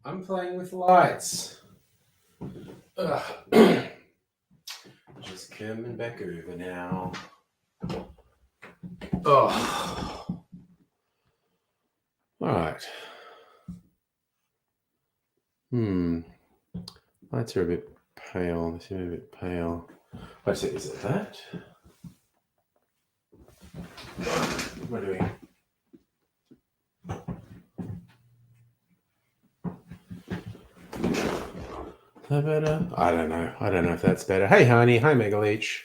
I'm playing with lights. Just coming back over now. Oh. All right. Lights are a bit pale. They seem a bit pale. Wait a second, is it that? What am I doing? Is that better? I don't know. I don't know if that's better. Hey, honey. Hi, Megaleech.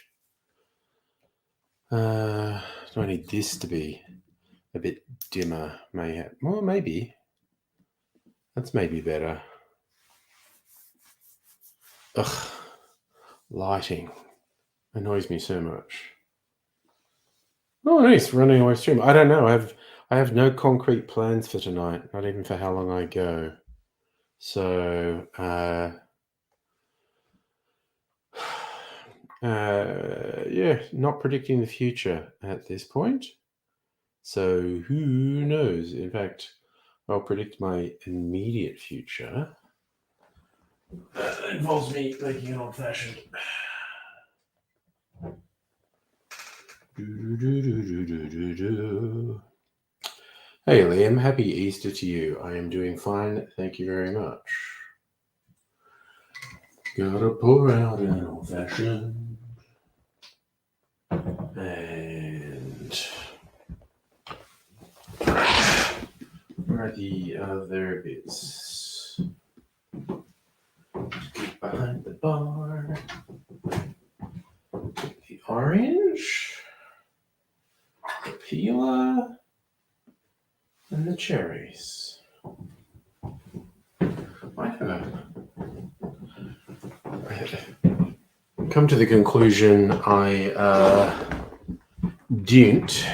Do I need this to be a bit dimmer? Well, maybe. That's maybe better. Ugh. Lighting annoys me so much. Oh, nice. Running away stream. I don't know. I have no concrete plans for tonight. Not even for how long I go. So, yeah, not predicting the future at this point. So who knows? In fact, I'll predict my immediate future. That involves me making an old-fashioned. Hey Liam, happy Easter to you. I am doing fine, thank you very much. Gotta pour out an old-fashioned. And where are the other bits? Get behind the bar. The orange, the peeler, and the cherries. I come to the conclusion I didn't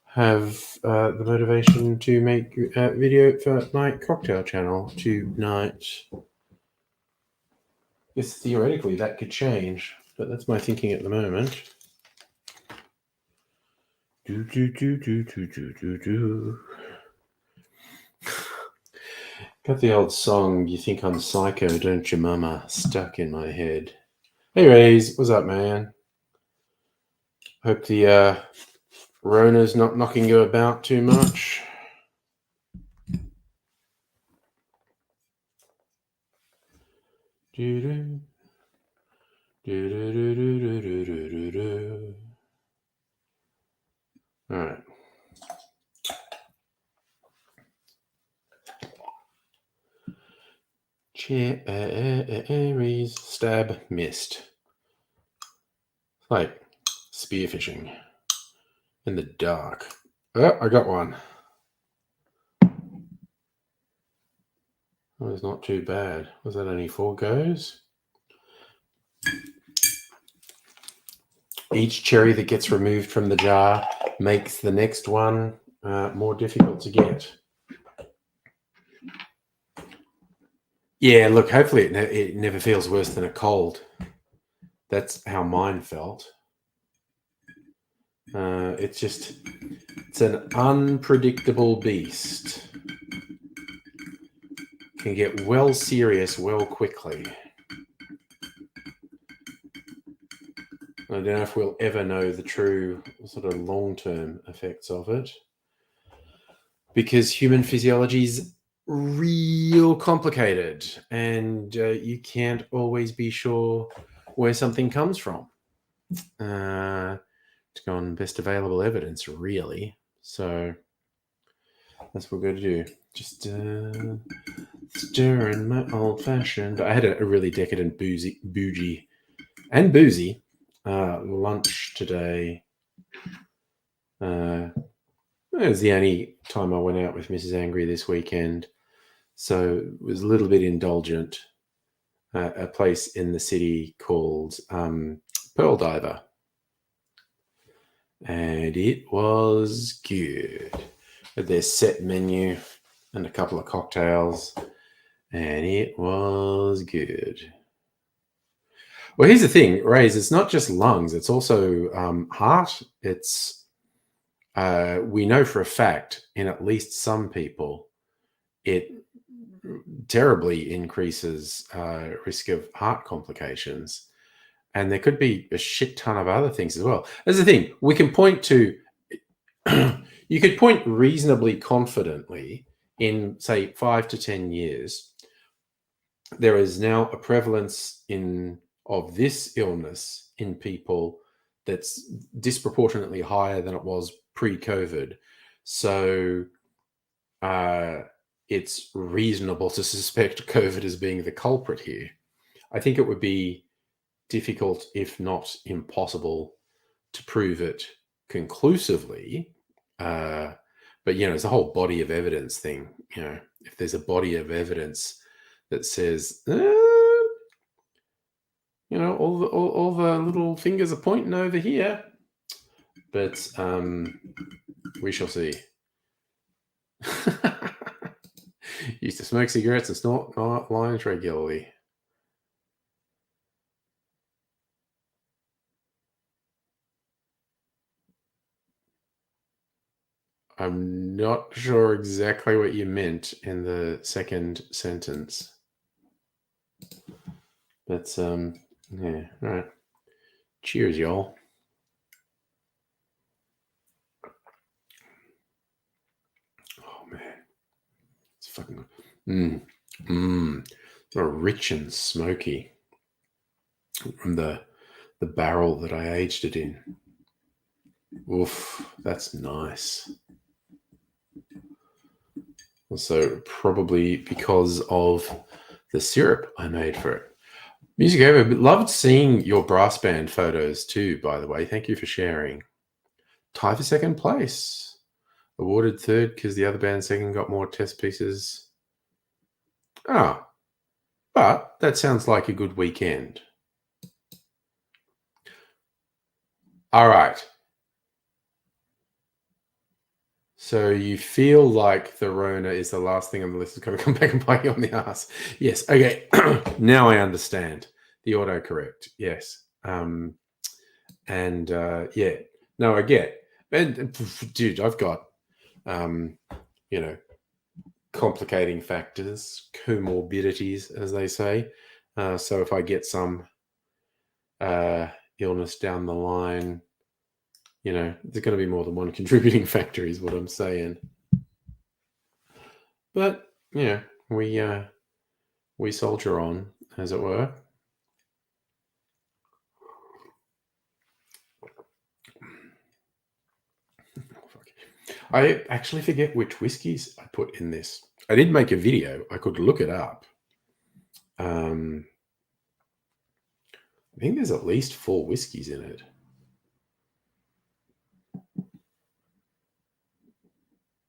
have the motivation to make a video for my cocktail channel tonight. Yes, theoretically that could change, but that's my thinking at the moment. Got the old song, "You Think I'm Psycho, Don't You Mama," stuck in my head. Hey Rays, what's up, man? Hope the Rona's not knocking you about too much. All right. Cherries, stab, missed. Like spearfishing in the dark. Oh, I got one. That was not too bad. Was that only 4 goes? Each cherry that gets removed from the jar makes the next one more difficult to get. Yeah, look, hopefully it never feels worse than a cold. That's how mine felt. It's an unpredictable beast. Can get well serious well quickly. I don't know if we'll ever know the true sort of long-term effects of it, because human physiology is real complicated, and you can't always be sure where something comes from. To go on best available evidence, really. So that's what we're going to do. Just stirring my old-fashioned. I had a really decadent bougie lunch today. It was the only time I went out with Mrs. Angry this weekend. So it was a little bit indulgent. A place in the city called Pearl Diver. And it was good. With their set menu and a couple of cocktails. And it was good. Well, here's the thing, Rays, it's not just lungs, it's also heart. It's we know for a fact in at least some people, it terribly increases risk of heart complications. And there could be a shit ton of other things as well. That's the thing. We can point to, you could point reasonably confidently in, say, 5 to 10 years, there is now a prevalence of this illness in people that's disproportionately higher than it was pre-COVID. So it's reasonable to suspect COVID as being the culprit here. I think it would be difficult, if not impossible, to prove it conclusively. But, it's a whole body of evidence thing. If there's a body of evidence that says, all the little fingers are pointing over here. But we shall see. Used to smoke cigarettes and snort lines regularly. I'm not sure exactly what you meant in the second sentence. But, yeah, all right. Cheers, y'all. Oh, man. It's fucking... They're rich and smoky from the barrel that I aged it in. Oof, that's nice. Also, probably because of the syrup I made for it. Music over. Loved seeing your brass band photos too, by the way. Thank you for sharing. Tie for second place. Awarded third because the other band second got more test pieces. Oh, but that sounds like a good weekend. All right. So you feel like the Rona is the last thing on the list that's going to come back and bite you on the ass. Yes. Okay. Now I understand the autocorrect. Yes. Yeah. No, I get. And dude, I've got, complicating factors, comorbidities, as they say. So if I get some illness down the line, there's going to be more than one contributing factor, is what I'm saying. But we soldier on, as it were. I actually forget which whiskies I put in this. I did make a video. I could look it up. I think there's at least 4 whiskeys in it.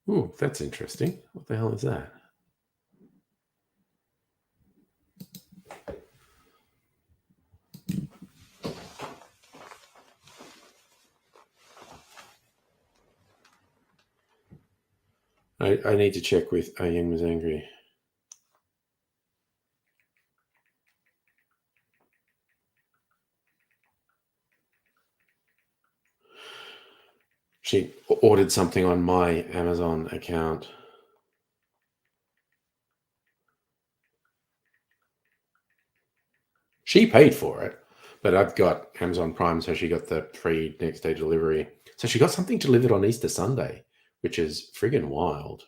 Ooh, that's interesting. What the hell is that? I need to check with Young was angry. She ordered something on my Amazon account. She paid for it, but I've got Amazon Prime, so she got the free next day delivery. So she got something delivered on Easter Sunday, which is friggin' wild.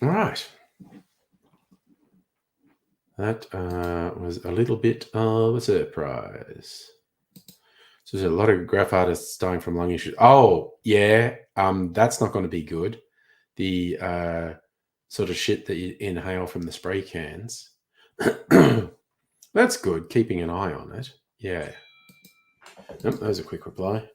All right. That was a little bit of a surprise. So there's a lot of graph artists dying from lung issues. Oh, yeah. That's not going to be good. The sort of shit that you inhale from the spray cans. That's good. Keeping an eye on it. Yeah. That was a quick reply.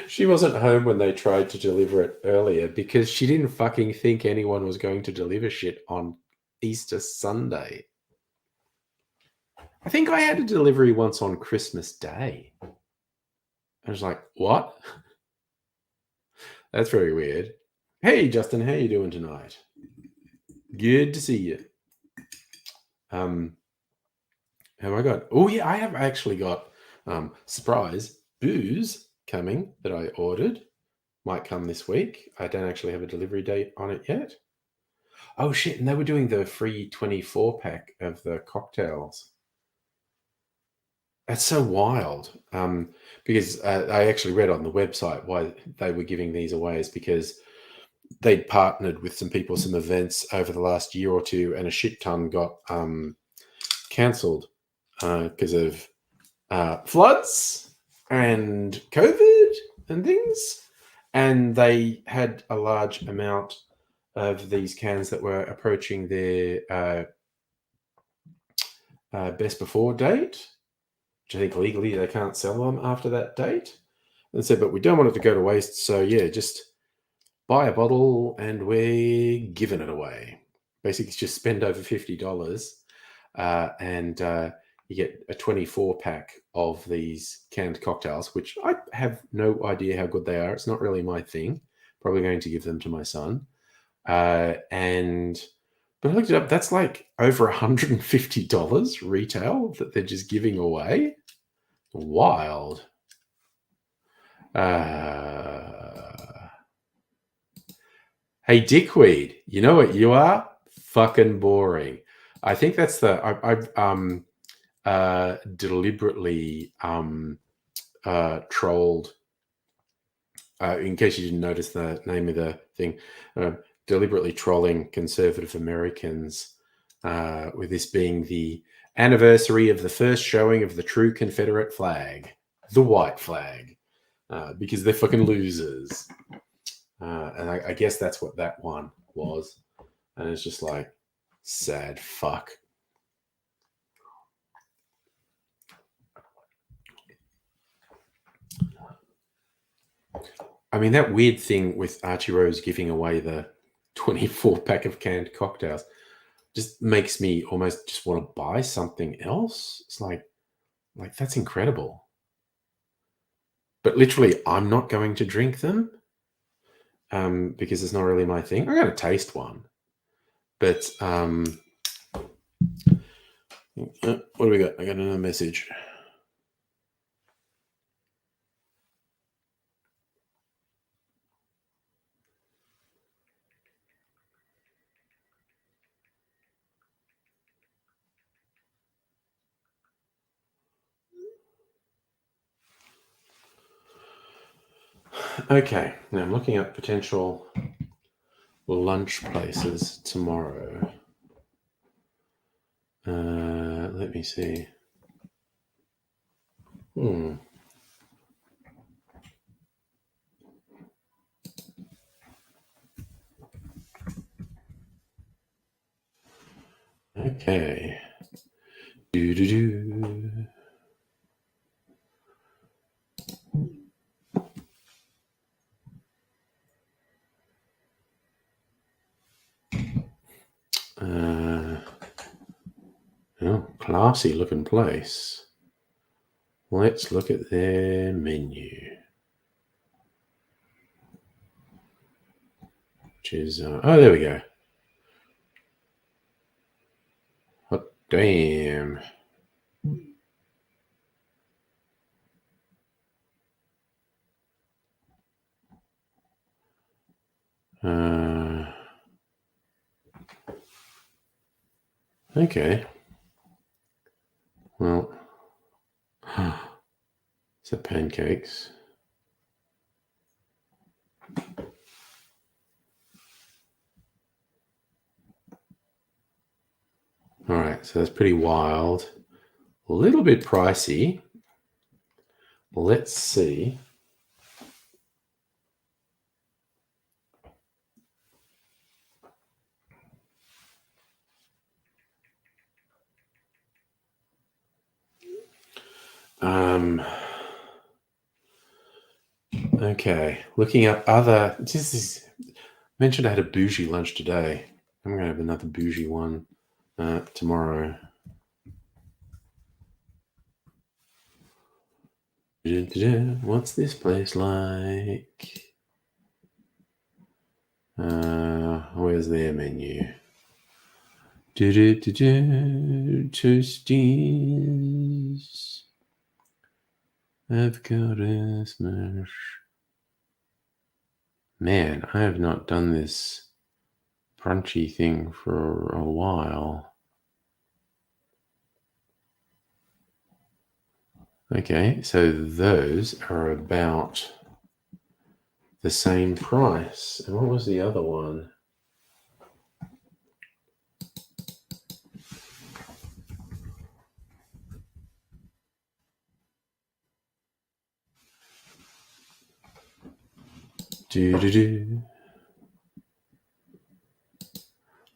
She wasn't home when they tried to deliver it earlier because she didn't fucking think anyone was going to deliver shit on Easter Sunday. I think I had a delivery once on Christmas Day. I was like, what? That's very weird. Hey, Justin, how you doing tonight? Good to see you. Have I got? Oh yeah, I have actually got surprise booze coming that I ordered. Might come this week. I don't actually have a delivery date on it yet. Oh shit! And they were doing the free 24-pack of the cocktails. That's so wild. Because I actually read on the website why they were giving these away is because they'd partnered with some people, some events over the last year or two, and a shit ton got cancelled because of floods and COVID and things. And they had a large amount of these cans that were approaching their best before date, which I think legally they can't sell them after that date. And said, but we don't want it to go to waste. So yeah, just buy a bottle and we're giving it away. Basically, just spend over $50 and you get a 24-pack of these canned cocktails, which I have no idea how good they are. It's not really my thing. Probably going to give them to my son. But I looked it up. That's like over $150 retail that they're just giving away. Wild. Hey, Dickweed, you know what you are? Fucking boring. I think that's I've deliberately trolled. In case you didn't notice the name of the thing, deliberately trolling conservative Americans with this being the anniversary of the first showing of the true Confederate flag, the white flag, because they're fucking losers. And I guess that's what that one was. And it's just like, sad fuck. I mean, that weird thing with Archie Rose giving away the 24-pack of canned cocktails just makes me almost just want to buy something else. It's like that's incredible. But literally, I'm not going to drink them because it's not really my thing. I'm going to taste one. But what do we got? I got another message. Okay, now I'm looking at potential lunch places tomorrow. Let me see. Okay. Do-do-do. Oh, classy looking place. Let's look at their menu. Which is, oh, there we go. Hot damn. Okay. Well, is that pancakes? All right, so that's pretty wild. A little bit pricey. Let's see. Okay, looking up other. This is mentioned I had a bougie lunch today. I'm going to have another bougie one tomorrow. What's this place like? Where's their menu? Toasties. Avocado smash. Man, I have not done this brunchy thing for a while. Okay, so those are about the same price. And what was the other one?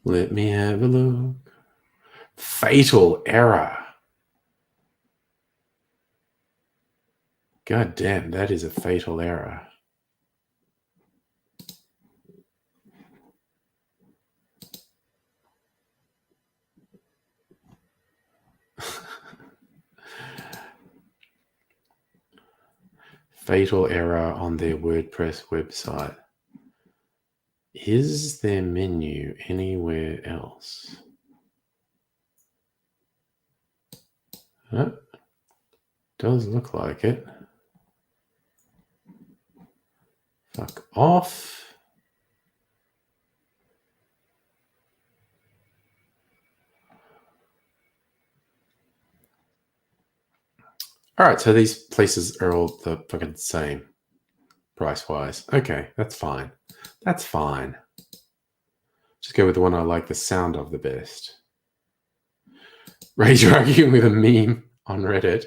Let me have a look. Fatal error. God damn, that is a fatal error. Fatal error on their WordPress website. Is their menu anywhere else? Does look like it. Fuck off. All right, so these places are all the fucking same price-wise. Okay, that's fine. That's fine. Just go with the one I like the sound of the best. Raise your arguing with a meme on Reddit.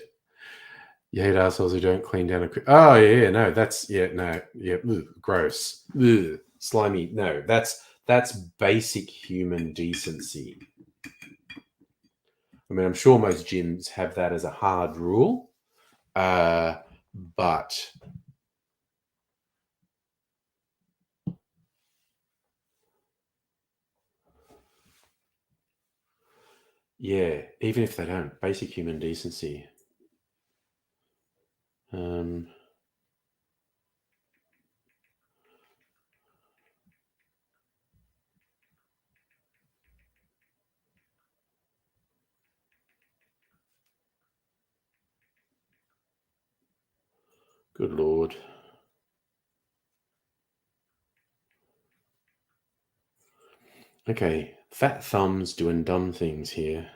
You hate assholes who don't clean down a quick. Oh, yeah, no, that's, yeah, no, yeah, ugh, gross. Ugh, slimy. No, that's basic human decency. I mean, I'm sure most gyms have that as a hard rule, but yeah, even if they don't, basic human decency. Good Lord. Okay, fat thumbs doing dumb things here.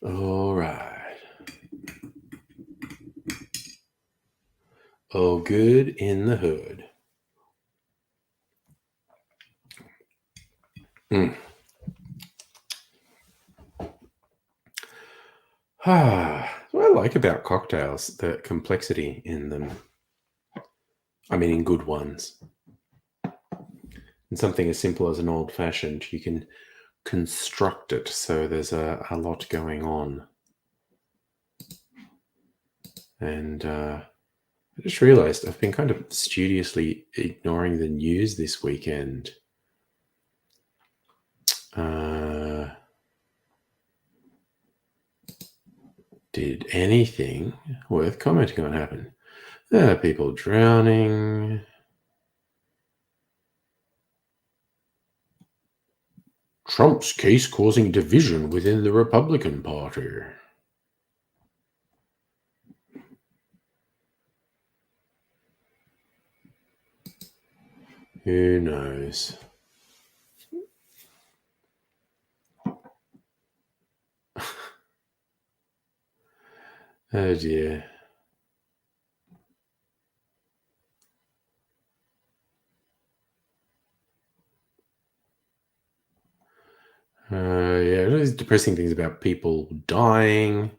All right. Oh, good in the hood. What I like about cocktails, the complexity in them. I mean, in good ones. And something as simple as an old fashioned, you can construct it so there's a lot going on. And I just realized I've been kind of studiously ignoring the news this weekend. Did anything worth commenting on happen? People drowning. Trump's case causing division within the Republican Party. Who knows? Oh dear. Yeah, there's depressing things about people dying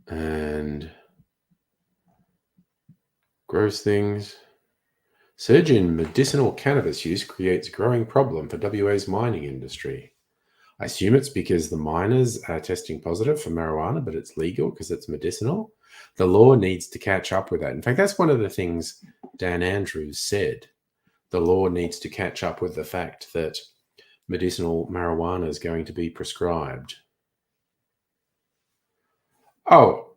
and gross things. Surge in medicinal cannabis use creates growing problem for WA's mining industry. I assume it's because the miners are testing positive for marijuana, but it's legal because it's medicinal. The law needs to catch up with that. In fact, that's one of the things Dan Andrews said. The law needs to catch up with the fact that medicinal marijuana is going to be prescribed. Oh,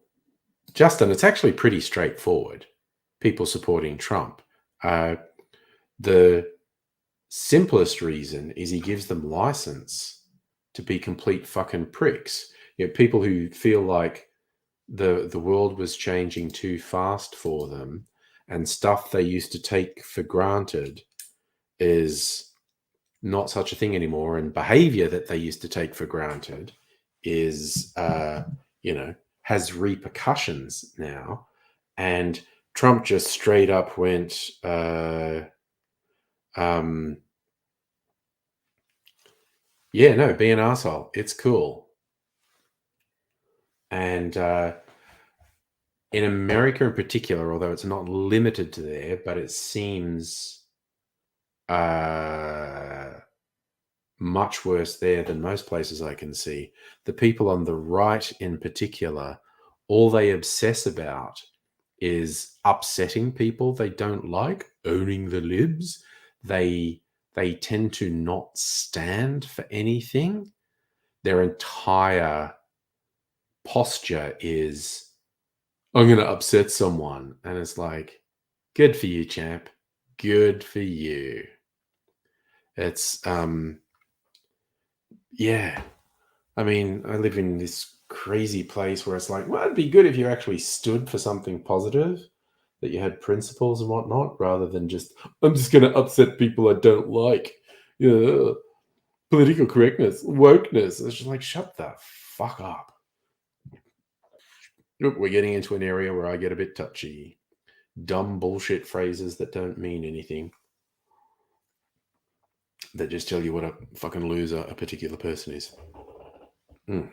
Justin, it's actually pretty straightforward. People supporting Trump. The simplest reason is he gives them license to be complete fucking pricks. People who feel like the world was changing too fast for them and stuff they used to take for granted is not such a thing anymore, and behavior that they used to take for granted is has repercussions now. And Trump just straight up went yeah, no, be an asshole, it's cool. And in America in particular, although it's not limited to there, but it seems much worse there than most places I can see. The people on the right in particular, all they obsess about is upsetting people they don't like, owning the libs. They tend to not stand for anything. Their entire posture is, I'm going to upset someone. And it's like, good for you, champ. Good for you. It's, yeah. I mean, I live in this crazy place where it's like, well, it'd be good if you actually stood for something positive, that you had principles and whatnot, rather than just, I'm just going to upset people I don't like. Political correctness, wokeness. It's just like, shut the fuck up. Look, we're getting into an area where I get a bit touchy. Dumb bullshit phrases that don't mean anything, that just tell you what a fucking loser a particular person is. Mm.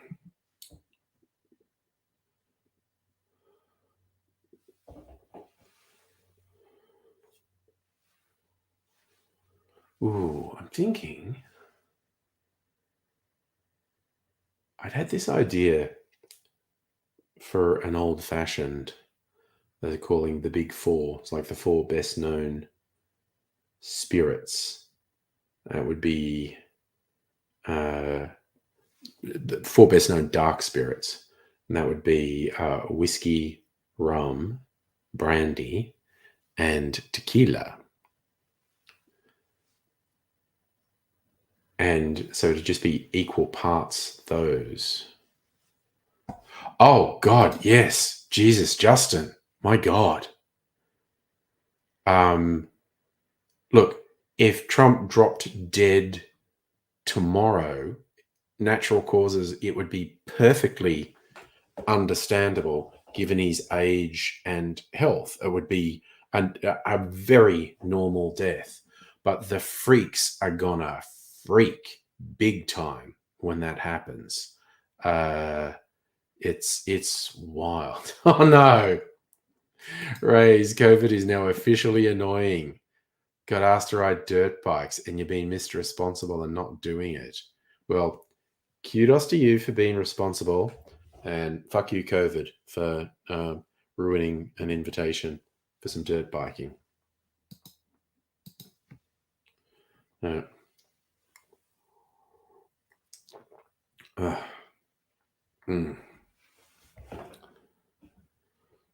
Ooh, I'm thinking I'd had this idea for an old fashioned, they're calling the big four. It's like the four best known spirits. That would be the four best known dark spirits. And that would be whiskey, rum, brandy, and tequila. And so to just be equal parts those. Oh God, yes. Jesus, Justin. My God. Look, if Trump dropped dead tomorrow, natural causes, it would be perfectly understandable given his age and health. It would be a very normal death. But the freaks are gonna freak big time when that happens. It's wild. Oh no. Ray's COVID is now officially annoying. Got asked to ride dirt bikes and you're being Mr. Responsible and not doing it. Well, kudos to you for being responsible, and fuck you, COVID, for ruining an invitation for some dirt biking.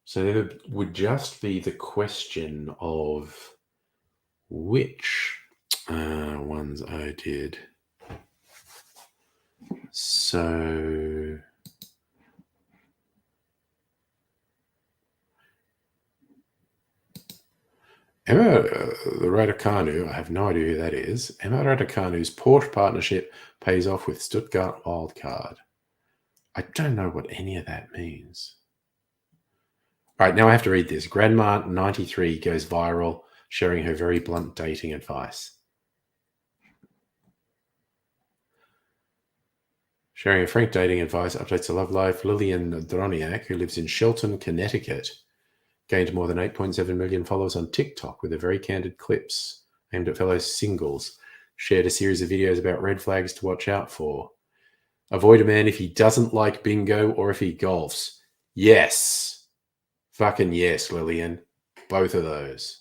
So there would just be the question of which ones I did. So Emma Raducanu, I have no idea who that is. Emma Raducanu's Porsche partnership pays off with Stuttgart wildcard. I don't know what any of that means. All right, now I have to read this. Grandma 93 goes viral, sharing her very blunt dating advice. Sharing her frank dating advice updates her love life. Lillian Droniak, who lives in Shelton, Connecticut, gained more than 8.7 million followers on TikTok with her very candid clips aimed at fellow singles. Shared a series of videos about red flags to watch out for. Avoid a man if he doesn't like bingo or if he golfs. Yes. Fucking yes, Lillian. Both of those.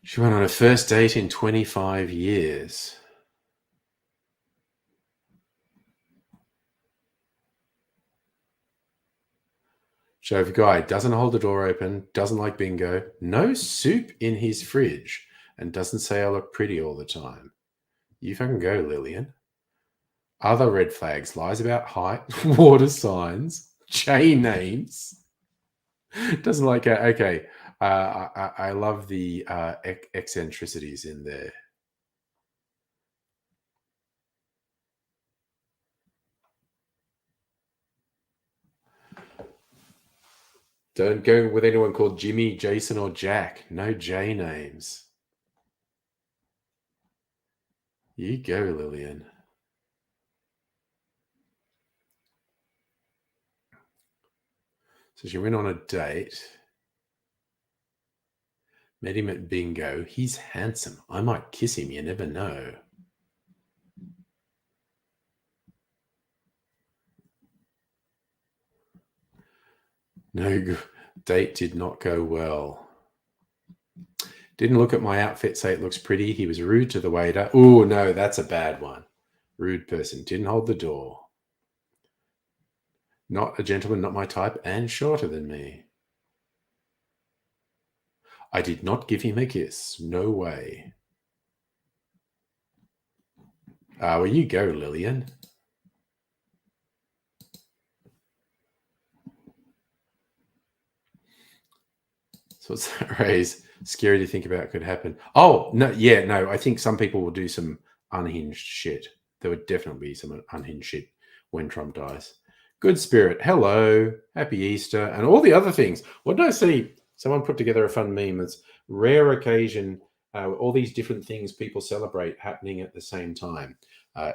She went on her first date in 25 years. Shove guy doesn't hold the door open, doesn't like bingo, no soup in his fridge, and doesn't say I look pretty all the time. You fucking go, Lillian. Other red flags: lies about height, water signs, chain names. Doesn't like it. Okay. I love the eccentricities in there. Don't go with anyone called Jimmy, Jason, or Jack. No J names. You go, Lillian. So she went on a date. Met him at bingo. He's handsome. I might kiss him. You never know. No, date did not go well. Didn't look at my outfit, say it looks pretty. He was rude to the waiter. Oh, no, that's a bad one. Rude person. Didn't hold the door. Not a gentleman, not my type, and shorter than me. I did not give him a kiss. No way. Well, you go, Lillian. So what's that raise? Scary to think about could happen. Oh, no, yeah, no. I think some people will do some unhinged shit. There would definitely be some unhinged shit when Trump dies. Good spirit. Hello. Happy Easter. And all the other things. What did I see? Someone put together a fun meme. It's rare occasion, all these different things people celebrate happening at the same time.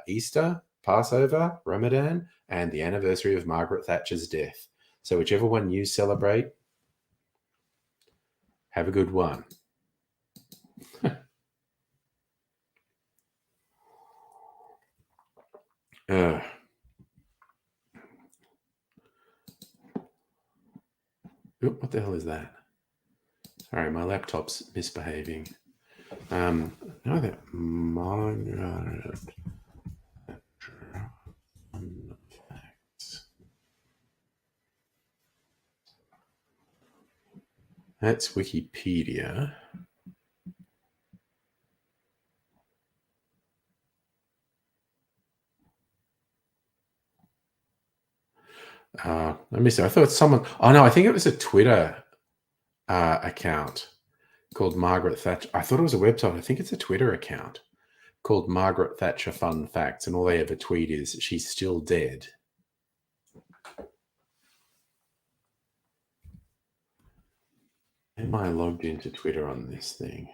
Easter, Passover, Ramadan, and the anniversary of Margaret Thatcher's death. So whichever one you celebrate, have a good one. What the hell is that? Sorry, my laptop's misbehaving. No, that Margaret facts. That's Wikipedia. Let me see. I thought someone. Oh no, I think it was a Twitter account called Margaret Thatcher. I thought it was a website. I think it's a Twitter account called Margaret Thatcher Fun Facts, and all they ever tweet is she's still dead. Am I logged into Twitter on this thing?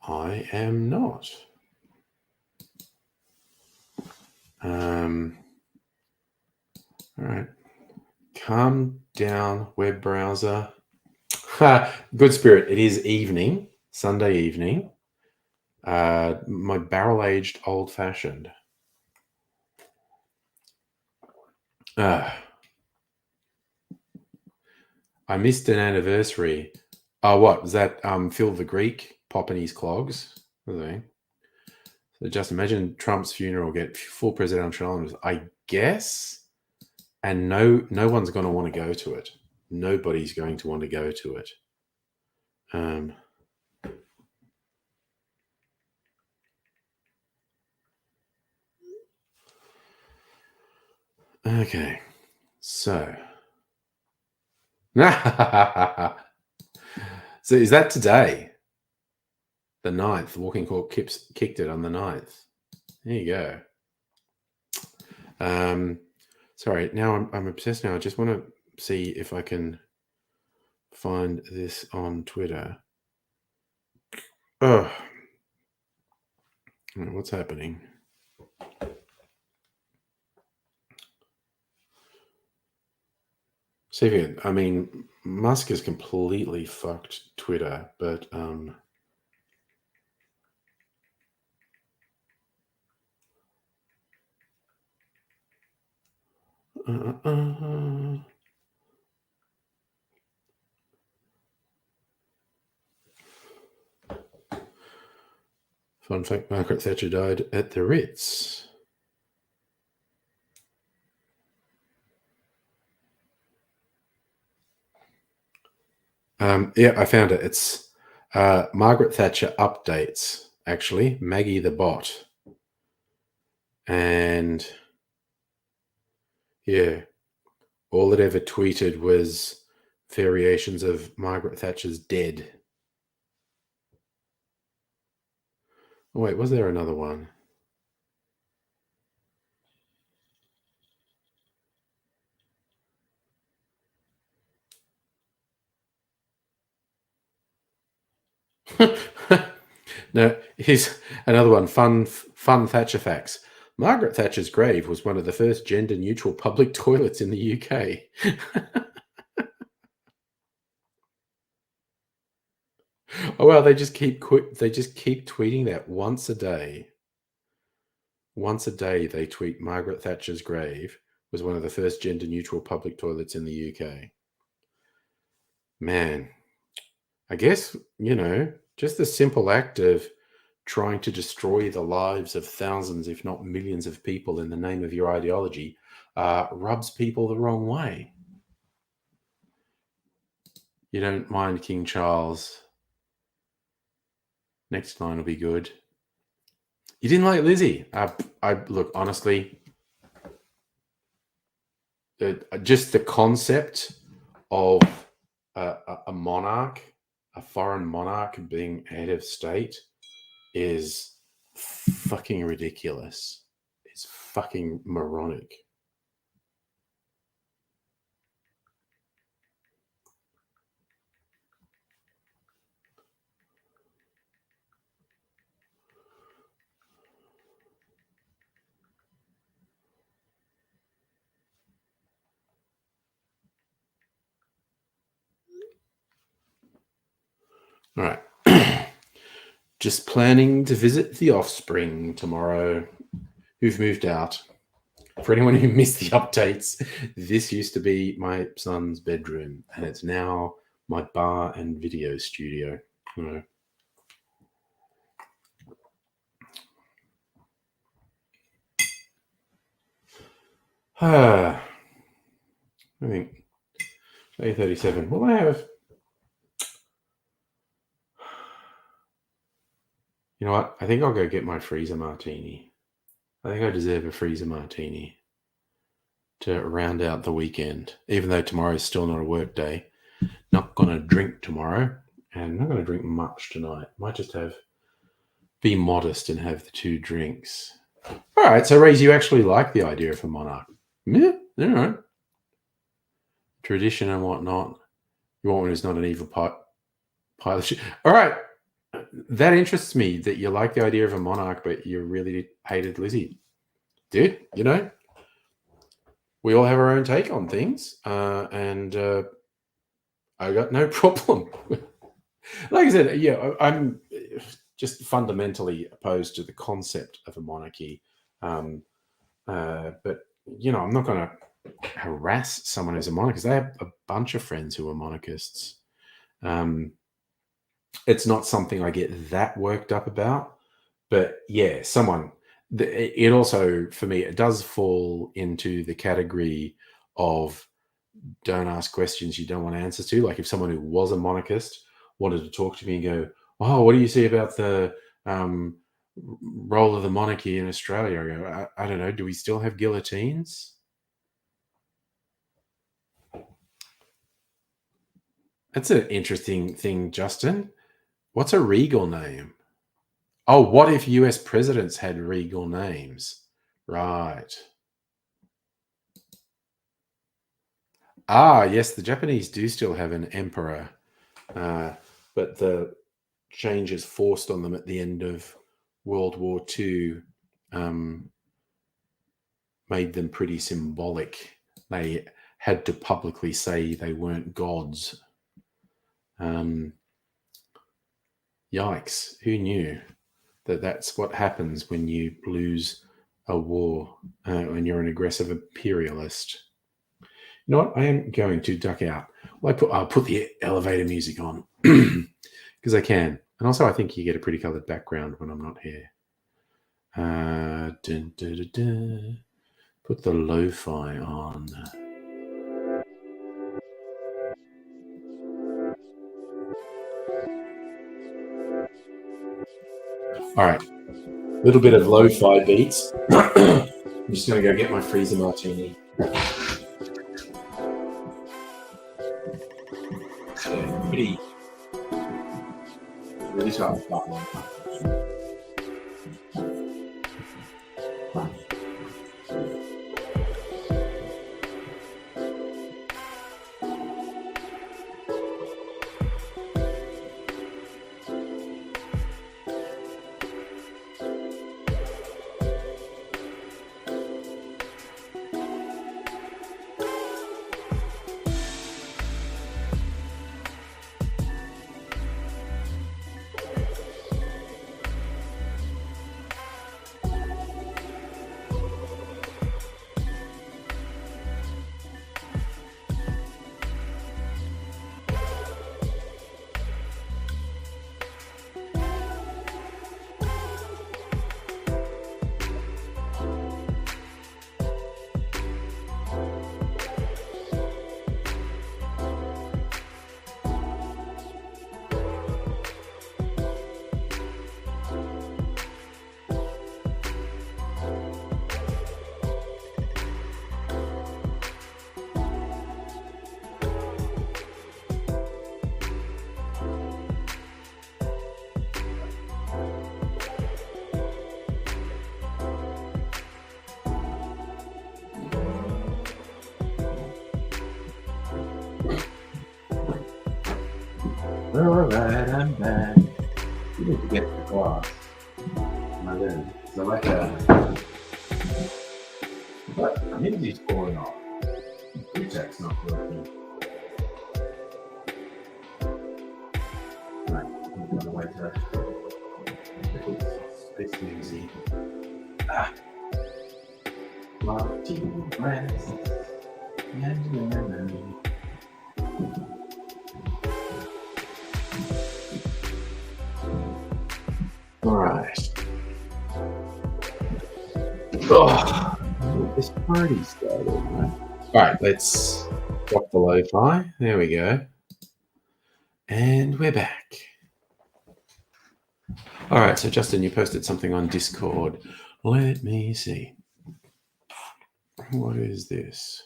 I am not. All right. Calm down, web browser. Good spirit. It is evening, Sunday evening. My barrel-aged old-fashioned. I missed an anniversary. Oh, what was that? Phil the Greek popping his clogs. So just imagine Trump's funeral, get full presidential honors, I guess. And no one's going to want to go to it. Nobody's going to want to go to it. Okay, so. So is that today? The 9th. Walking Court kicked it on the 9th. There you go. Sorry, now I'm obsessed now. I just want to see if I can find this on Twitter. Oh, what's happening? See if you, I mean, Musk has completely fucked Twitter, but fun fact: Margaret Thatcher died at the Ritz. Yeah, I found it. It's Margaret Thatcher updates, actually. Maggie the bot. And yeah, all it ever tweeted was variations of Margaret Thatcher's dead. Oh, wait, was there another one? No, here's another one. Fun Thatcher facts. Margaret Thatcher's grave was one of the first gender-neutral public toilets in the UK. Oh well, they just keep tweeting that once a day. Once a day, they tweet Margaret Thatcher's grave was one of the first gender-neutral public toilets in the UK. Man, I guess, just the simple act of trying to destroy the lives of thousands, if not millions of people in the name of your ideology rubs people the wrong way. You don't mind King Charles. Next line will be good. You didn't like Lizzie. I look, honestly, just the concept of a monarch, a foreign monarch being head of state is fucking ridiculous. It's fucking moronic. All right. Just planning to visit the offspring tomorrow who've moved out. For anyone who missed the updates, this used to be my son's bedroom, and it's now my bar and video studio. I think A37. Well, I have. You know what? I think I'll go get my freezer martini. I think I deserve a freezer martini to round out the weekend, even though tomorrow's still not a work day. Not going to drink tomorrow, and not going to drink much tonight. Might just be modest and have the 2 drinks. All right, so Ray's, you actually like the idea of a monarch. Yeah, all right. Tradition and whatnot. You want one who's not an evil pilot. All right. That interests me that you like the idea of a monarch, but you really hated Lizzie. Dude, we all have our own take on things, and I got no problem. Like I said, yeah, I'm just fundamentally opposed to the concept of a monarchy. But I'm not going to harass someone who's a monarchist. I have a bunch of friends who are monarchists. It's not something I get that worked up about, but yeah, it also, for me, it does fall into the category of don't ask questions you don't want answers to. Like if someone who was a monarchist wanted to talk to me and go, oh, what do you see about the role of the monarchy in Australia? I go, I don't know. Do we still have guillotines? That's an interesting thing, Justin. What's a regal name? Oh, what if US presidents had regal names? Right. Ah, yes, the Japanese do still have an emperor, but the changes forced on them at the end of World War II made them pretty symbolic. They had to publicly say they weren't gods. Yikes, who knew that that's what happens when you lose a war, when you're an aggressive imperialist? You know what? I am going to duck out. Well, I'll put the elevator music on because I can. And also, I think you get a pretty coloured background when I'm not here. Dun, dun, dun, dun. Put the lo-fi on. All right. A little bit of lo-fi beats. I'm just going to go get my freezer martini. Yeah, pretty really tough. All right, I'm back. You need to get the glass. My then. So like what? Music's falling off. Check's not working. Right, I'm gonna wait to space music. Martin Rest. All right. Oh, this party started, right? All right, let's drop the lo-fi. There we go. And we're back. All right, so Justin, you posted something on Discord. Let me see. What is this?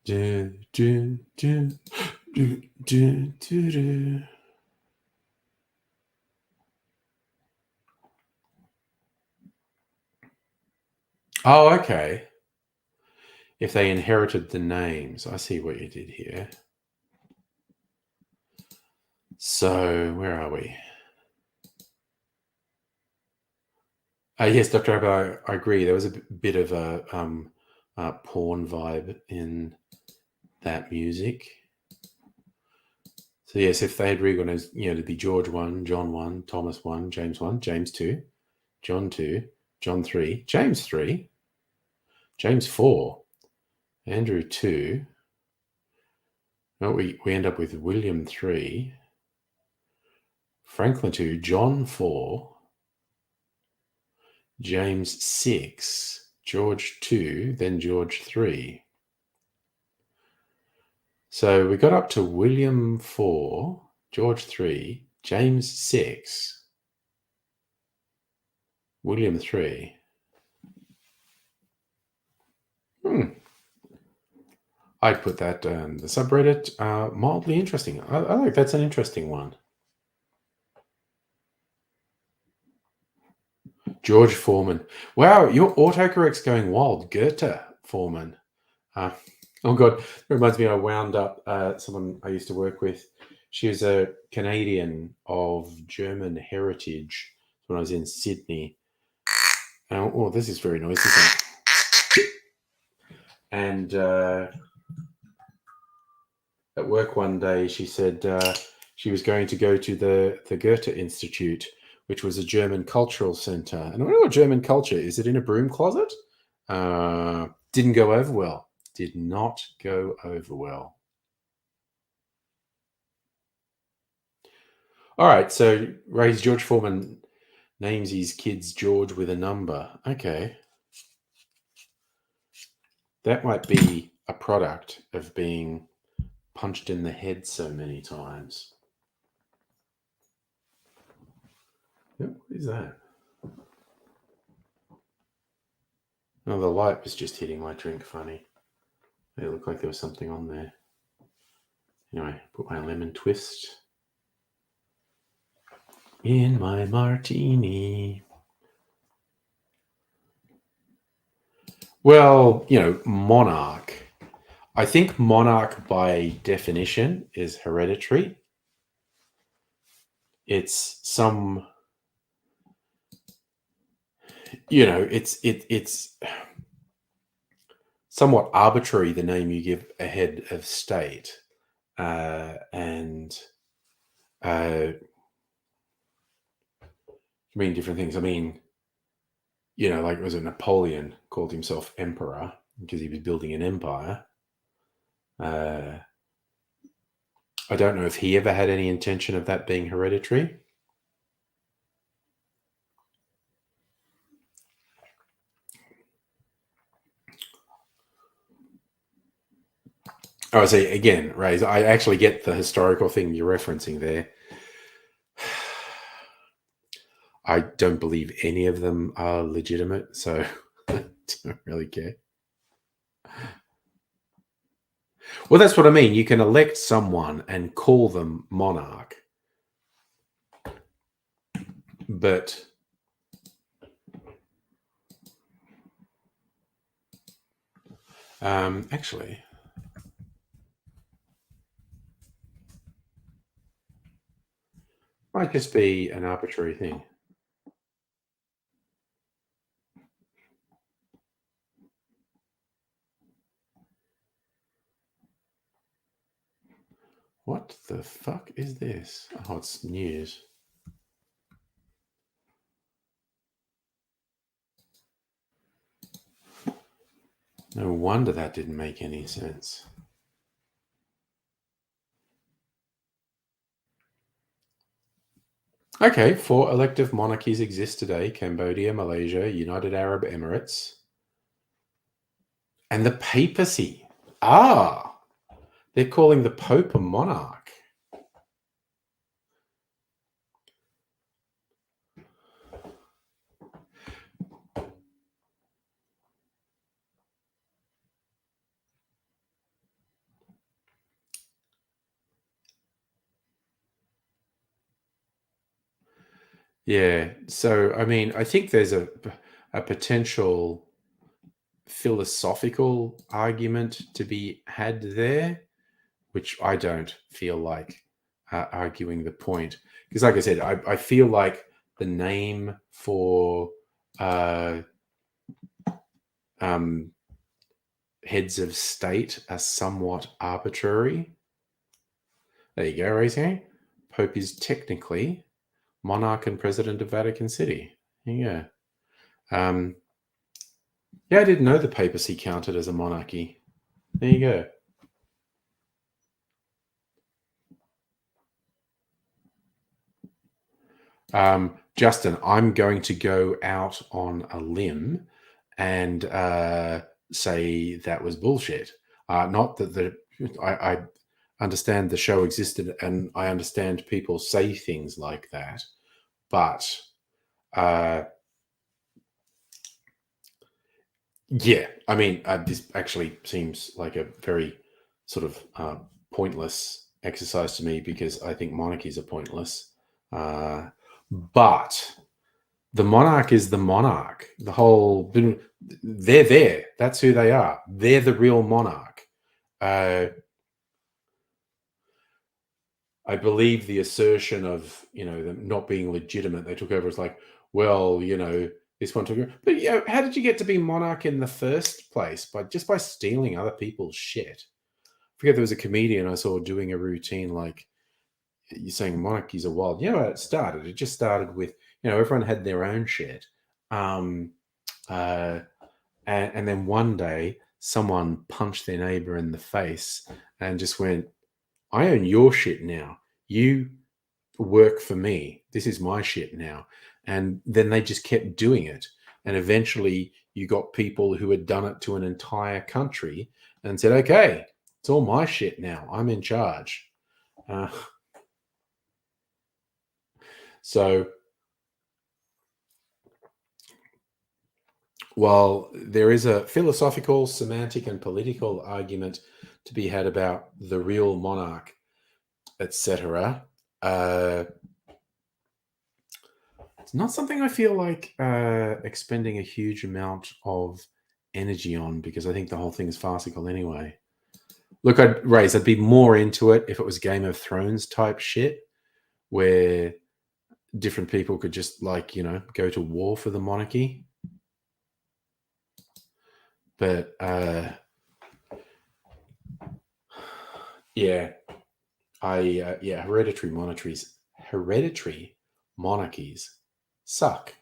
Do, do, do, do, do, do, do. Oh, okay. If they inherited the names. I see what you did here. So where are we? Yes, Dr. Abba, I agree. There was a bit of a porn vibe in that music. So yes, if they had regal names, it'd be George 1, John 1, Thomas 1, James 1, James 2, John 2, John 3, James 3, James 4, Andrew 2. No, we end up with William 3, Franklin 2, John 4, James 6, George 2, then George 3. So we got up to William 4, George 3, James 6, William 3. I'd put that the subreddit mildly interesting. I like that's an interesting one. George Foreman. Wow, your autocorrect's going wild. Goethe Foreman. Uh, oh god, it reminds me. I wound up someone I used to work with. She was a Canadian of German heritage when I was in Sydney. Oh, this is very noisy. And at work one day, she said she was going to go to the Goethe Institute, which was a German cultural center. And I wonder what German culture is. It in a broom closet? Didn't go over well. Did not go over well. All right, so Ray's George Foreman names his kids George with a number. Okay. That might be a product of being punched in the head so many times. What is that? Oh, the light was just hitting my drink funny. It looked like there was something on there. Anyway, put my lemon twist in my martini. Well, monarch. I think monarch by definition is hereditary. It's some, it's somewhat arbitrary the name you give a head of state, and mean different things. I mean, like was it Napoleon called himself emperor because he was building an empire. I don't know if he ever had any intention of that being hereditary. Oh, see, again, Ray, I actually get the historical thing you're referencing there. I don't believe any of them are legitimate, so I don't really care. Well, that's what I mean. You can elect someone and call them monarch. But actually, might just be an arbitrary thing. What the fuck is this? Oh, it's news. No wonder that didn't make any sense. Okay, 4 elective monarchies exist today: Cambodia, Malaysia, United Arab Emirates, and the papacy. Ah, they're calling the Pope a monarch. Yeah, so I mean, I think there's a potential philosophical argument to be had there, which I don't feel like arguing the point. Because, like I said, I feel like the name for heads of state are somewhat arbitrary. There you go, Raising. Pope is technically monarch and president of Vatican City. Yeah. Yeah, I didn't know the papacy counted as a monarchy. There you go. Justin, I'm going to go out on a limb and say that was bullshit. Not that I understand the show existed and I understand people say things like that, but yeah, I mean, this actually seems like a very sort of pointless exercise to me because I think monarchies are pointless. But the monarch is the monarch. They're there. That's who they are. They're the real monarch. I believe the assertion of, them not being legitimate, they took over as like, well, this one took over. But how did you get to be monarch in the first place? By stealing other people's shit. I forget, there was a comedian I saw doing a routine like, you're saying monarchies are wild. You know how it started? It just started with, everyone had their own shit. And then one day someone punched their neighbor in the face and just went, I own your shit now. You work for me. This is my shit now. And then they just kept doing it. And eventually you got people who had done it to an entire country and said, okay, it's all my shit now. I'm in charge. So while there is a philosophical, semantic, and political argument to be had about the real monarch, etc., it's not something I feel like expending a huge amount of energy on, because I think the whole thing is farcical anyway. Look, I'd be more into it if it was Game of Thrones type shit, where different people could just go to war for the monarchy. But hereditary monarchies suck.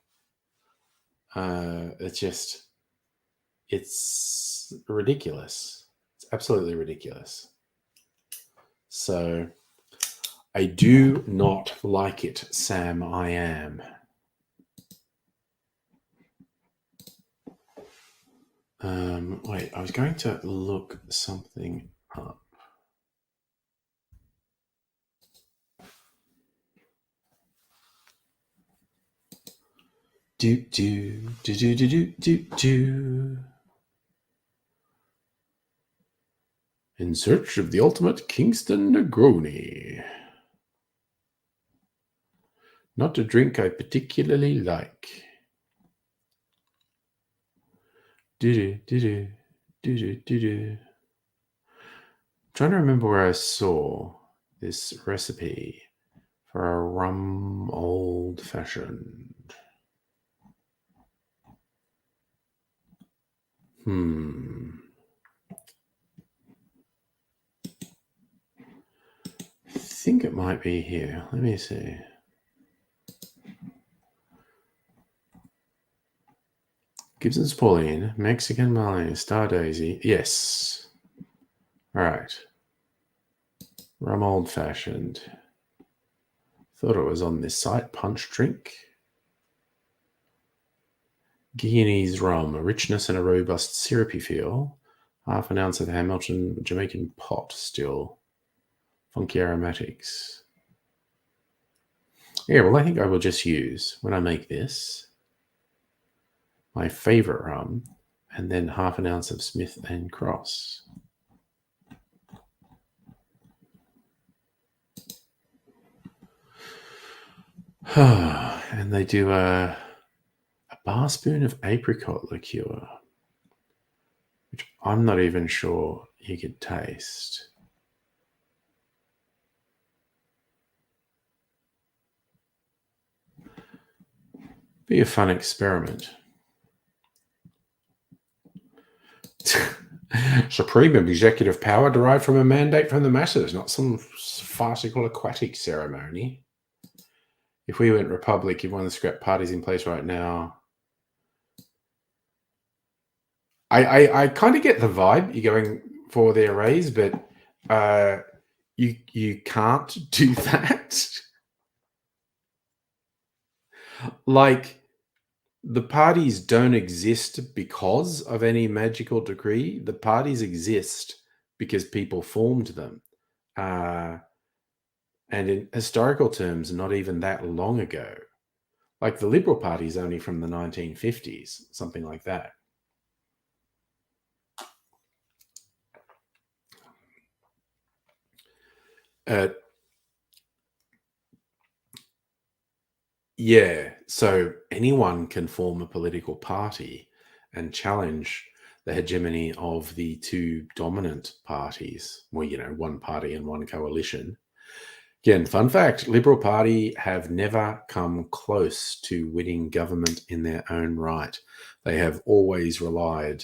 It's ridiculous. It's absolutely ridiculous. So I do not like it, Sam. I am. Wait, I was going to look something up. Do. In search of the ultimate Kingston Negroni. Not a drink I particularly like. Trying to remember where I saw this recipe for a rum old fashioned. I think it might be here. Let me see. Gibson's Pauline, Mexican Malay, Star Daisy. Yes. All right. Rum old fashioned. Thought it was on this site. Punch drink. Guianese rum, a richness and a robust syrupy feel. Half an ounce of Hamilton Jamaican pot still. Funky aromatics. Yeah, well, I think I will just use, when I make this, my favorite rum, and then half an ounce of Smith and Cross. And they do a bar spoon of apricot liqueur, which I'm not even sure you could taste. Be a fun experiment. Supreme executive power derived from a mandate from the masses, not some farcical aquatic ceremony. If we went republic, you'd want to scrap parties in place right now. I kind of get the vibe you're going for there, Rays, but you can't do that. Like, the parties don't exist because of any magical decree. The parties exist because people formed them. And in historical terms, not even that long ago. Like, the Liberal Party is only from the 1950s, something like that. Yeah, so anyone can form a political party and challenge the hegemony of the two dominant parties. Well, one party and one coalition. Again, fun fact, Liberal Party have never come close to winning government in their own right. They have always relied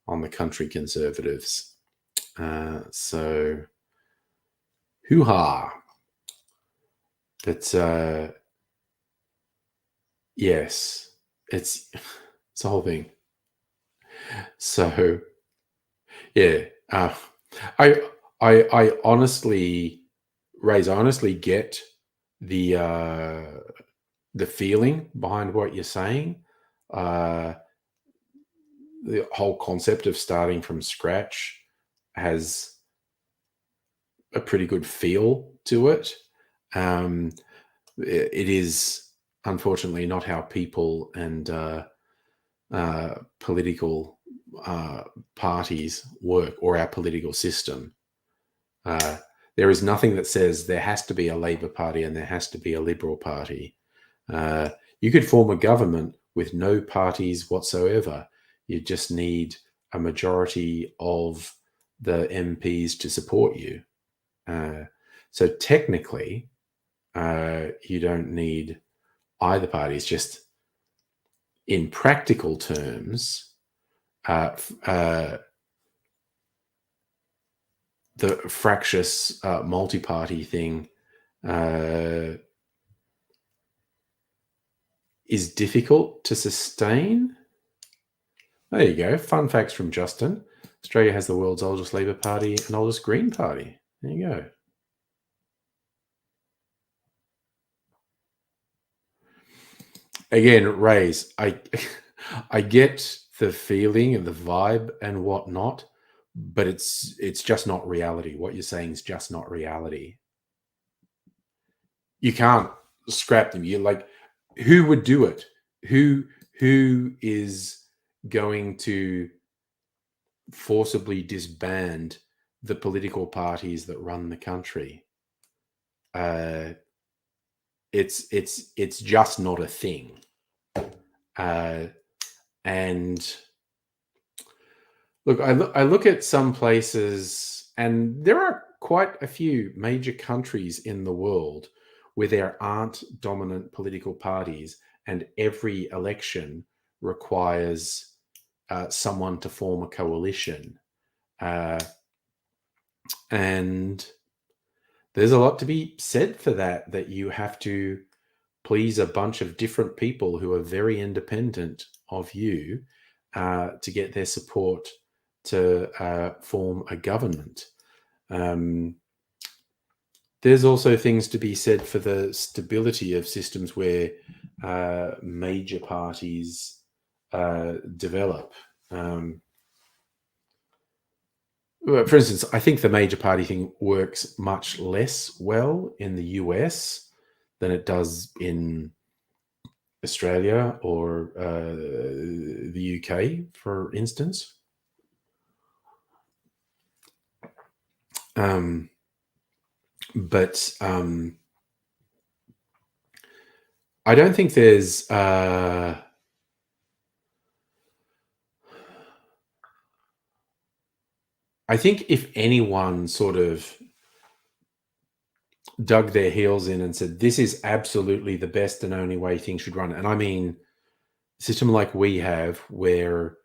on the country Conservatives. So, hoo-ha. But yes, it's a whole thing. So yeah, I I honestly, Raise, I honestly get the feeling behind what you're saying. Uh, the whole concept of starting from scratch has a pretty good feel to it. Um, it is unfortunately not how people and political parties work, or our political system. Uh, there is nothing that says there has to be a Labour Party and there has to be a Liberal Party. Uh, you could form a government with no parties whatsoever. You just need a majority of the MPs to support you. So technically, you don't need either party. It's just in practical terms, the fractious multi-party thing is difficult to sustain. There you go. Fun facts from Justin. Australia has the world's oldest Labor Party and oldest Green Party. There you go. Again, Rays, I get the feeling and the vibe and whatnot, but it's just not reality. What you're saying is just not reality. You can't scrap them. You're like, who would do it? Who is going to forcibly disband the political parties that run the country? It's just not a thing. And look, I look at some places, and there are quite a few major countries in the world where there aren't dominant political parties, and every election requires someone to form a coalition. And there's a lot to be said for that you have to please a bunch of different people who are very independent of you to get their support to form a government. There's also things to be said for the stability of systems where major parties develop. For instance, I think the major party thing works much less well in the US than it does in Australia or the UK, for instance. But I don't think there's I think if anyone sort of dug their heels in and said, this is absolutely the best and only way things should run, and I mean a system like we have, where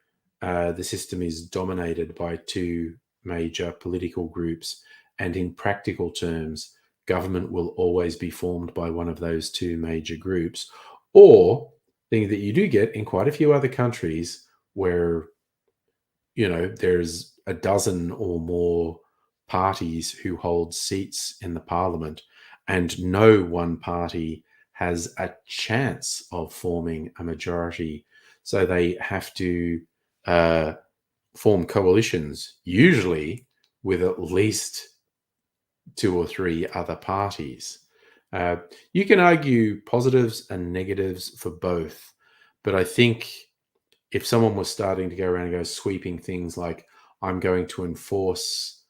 the system is dominated by two major political groups, and in practical terms, government will always be formed by one of those two major groups, or thing that you do get in quite a few other countries where there's a dozen or more parties who hold seats in the parliament, and no one party has a chance of forming a majority. So they have to form coalitions, usually with at least two or three other parties. You can argue positives and negatives for both, but I think if someone was starting to go around and go sweeping things like, I'm going to enforce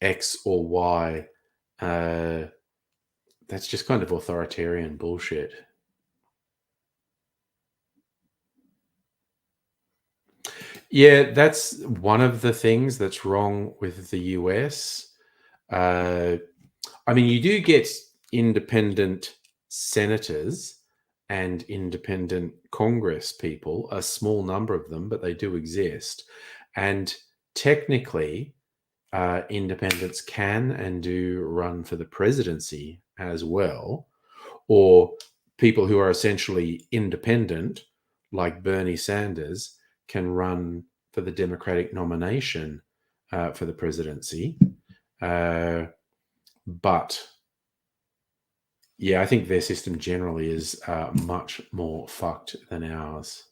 X or Y That's just kind of authoritarian bullshit. Yeah, that's one of the things that's wrong with the US. Uh, I mean, you do get independent senators and independent Congress people, a small number of them, but they do exist. And technically, independents can and do run for the presidency as well, or people who are essentially independent, like Bernie Sanders, can run for the Democratic nomination for the presidency. But yeah, I think their system generally is much more fucked than ours.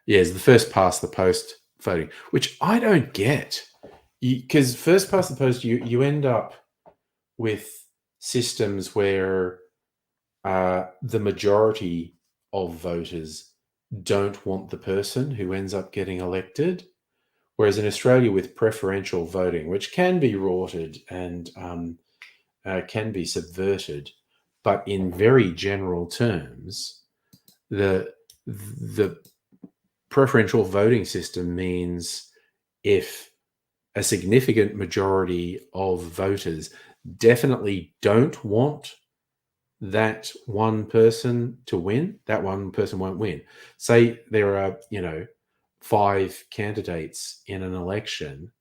Yeah, it's the first past the post voting, which I don't get. Because first past the post, you end up with systems where the majority of voters don't want the person who ends up getting elected. Whereas in Australia, with preferential voting, which can be rorted and can be subverted, but in very general terms, the preferential voting system means if a significant majority of voters definitely don't want that one person to win, that one person won't win. Say there are, 5 candidates in an election,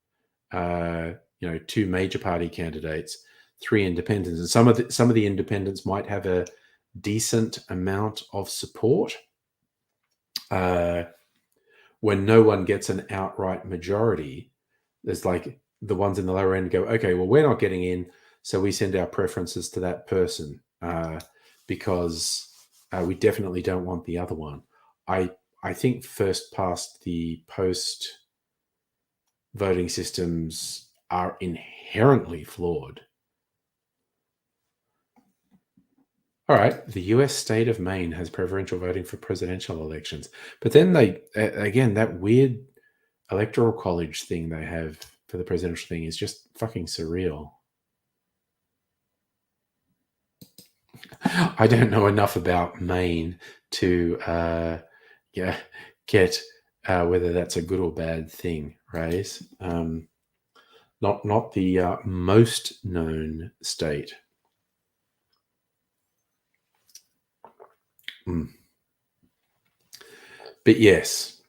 two major party candidates, 3 independents, and some of the independents might have a decent amount of support. When no one gets an outright majority, there's like the ones in the lower end go, okay, well, we're not getting in, so we send our preferences to that person because we definitely don't want the other one. I think first past the post voting systems are inherently flawed. All right, the US state of Maine has preferential voting for presidential elections. But then they, again, that weird electoral college thing they have for the presidential thing is just fucking surreal. I don't know enough about Maine to get whether that's a good or bad thing, Rays. Not the most known state. But yes,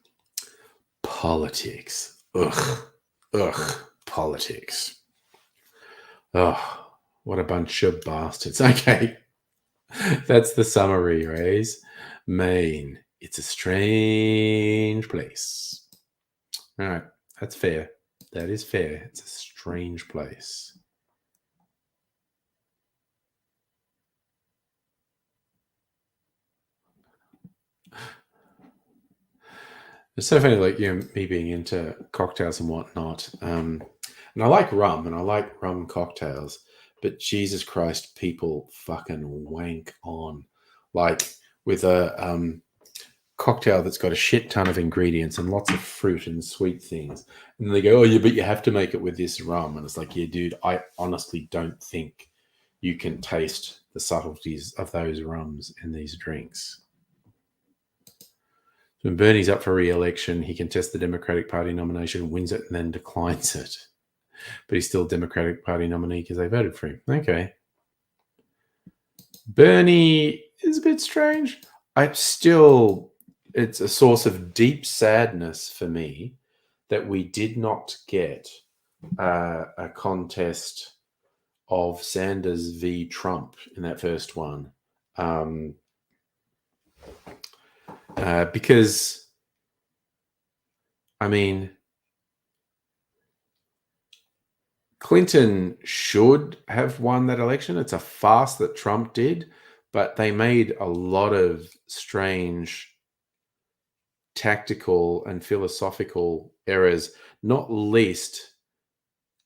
politics. Ugh, politics. Oh, what a bunch of bastards. Okay. That's the summary, Rays. Maine. It's a strange place. All right. That's fair. That is fair. It's a strange place. It's so funny, like, me being into cocktails and whatnot. And I like rum, and I like rum cocktails, but Jesus Christ, people fucking wank on. Like, with a cocktail that's got a shit ton of ingredients and lots of fruit and sweet things. And then they go, oh, yeah, but you have to make it with this rum. And it's like, yeah, dude, I honestly don't think you can taste the subtleties of those rums in these drinks. When Bernie's up for re-election, he contests the Democratic Party nomination, wins it, and then declines it. But he's still Democratic Party nominee because they voted for him. Okay. Bernie is a bit strange. It's a source of deep sadness for me that we did not get a contest of Sanders v. Trump in that first one. Because, I mean, Clinton should have won that election. It's a farce that Trump did, but they made a lot of strange tactical and philosophical errors, not least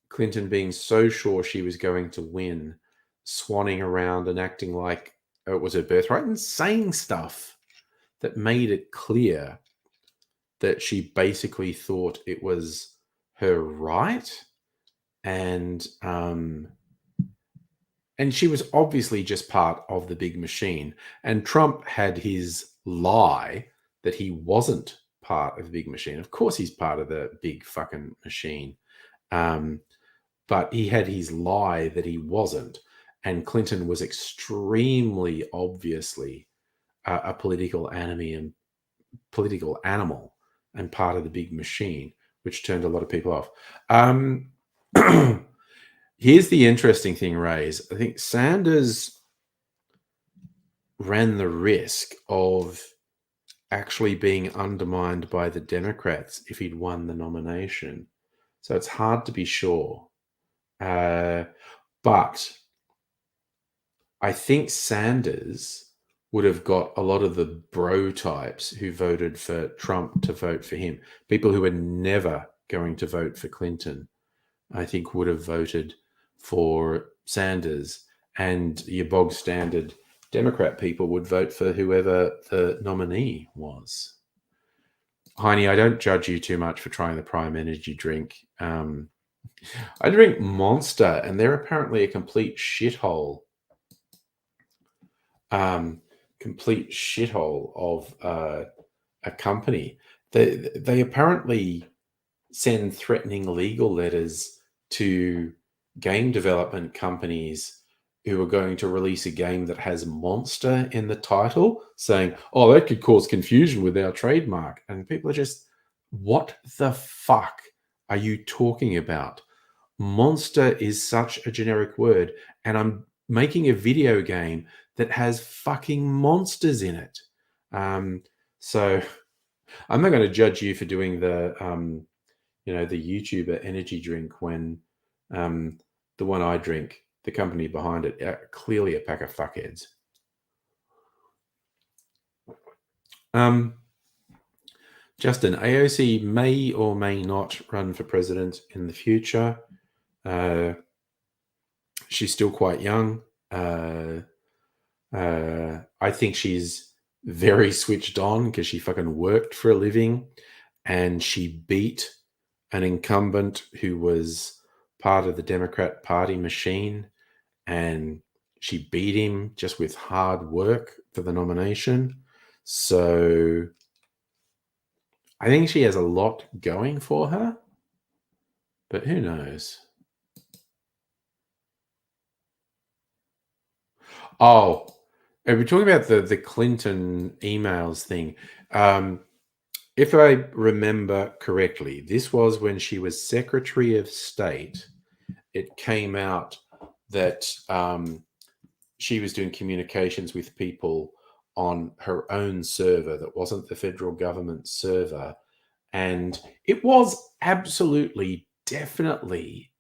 Clinton being so sure she was going to win, swanning around and acting like it was her birthright and saying stuff that made it clear that she basically thought it was her right. and she was obviously just part of the big machine. And Trump had his lie that he wasn't part of the big machine. Of course, he's part of the big fucking machine. But he had his lie that he wasn't. And Clinton was extremely obviously a political enemy and political animal and part of the big machine, which turned a lot of people off. Here's the interesting thing, Rays. I think Sanders ran the risk of actually being undermined by the Democrats if he'd won the nomination. So it's hard to be sure. But I think Sanders would have got a lot of the bro types who voted for Trump to vote for him. People who were never going to vote for Clinton, I think, would have voted for Sanders. And your bog standard Democrat people would vote for whoever the nominee was. Heine, I don't judge you too much for trying the Prime Energy drink. I drink Monster, and they're apparently a complete shithole. Complete shithole of a company. They apparently send threatening legal letters to game development companies who are going to release a game that has Monster in the title, saying, oh, that could cause confusion with our trademark. And people are just, what the fuck are you talking about? Monster is such a generic word, and I'm making a video game that has fucking monsters in it. So I'm not going to judge you for doing the the YouTuber energy drink when the one I drink, the company behind it, are clearly a pack of fuckheads. Justin, AOC may or may not run for president in the future. She's still quite young. I think she's very switched on because she fucking worked for a living, and she beat an incumbent who was part of the Democrat Party machine, and she beat him just with hard work for the nomination. So I think she has a lot going for her, but who knows? Oh, we're talking about the Clinton emails thing. If I remember correctly, this was when she was Secretary of State. It came out that she was doing communications with people on her own server that wasn't the federal government server. And it was absolutely, definitely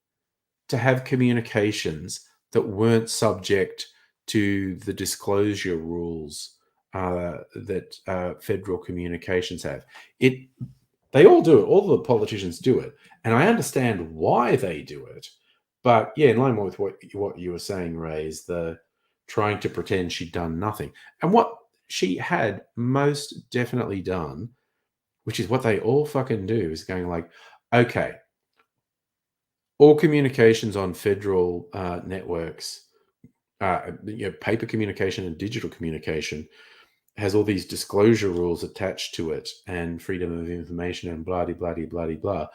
to have communications that weren't subject to the disclosure rules that federal communications have. They all do it. All the politicians do it, and I understand why they do it. But yeah, in line with what you were saying, Ray, is the trying to pretend she'd done nothing, and what she had most definitely done, which is what they all fucking do, is going like, okay, all communications on federal networks, paper communication and digital communication, has all these disclosure rules attached to it and freedom of information and blah, blah, blah, blah, blah.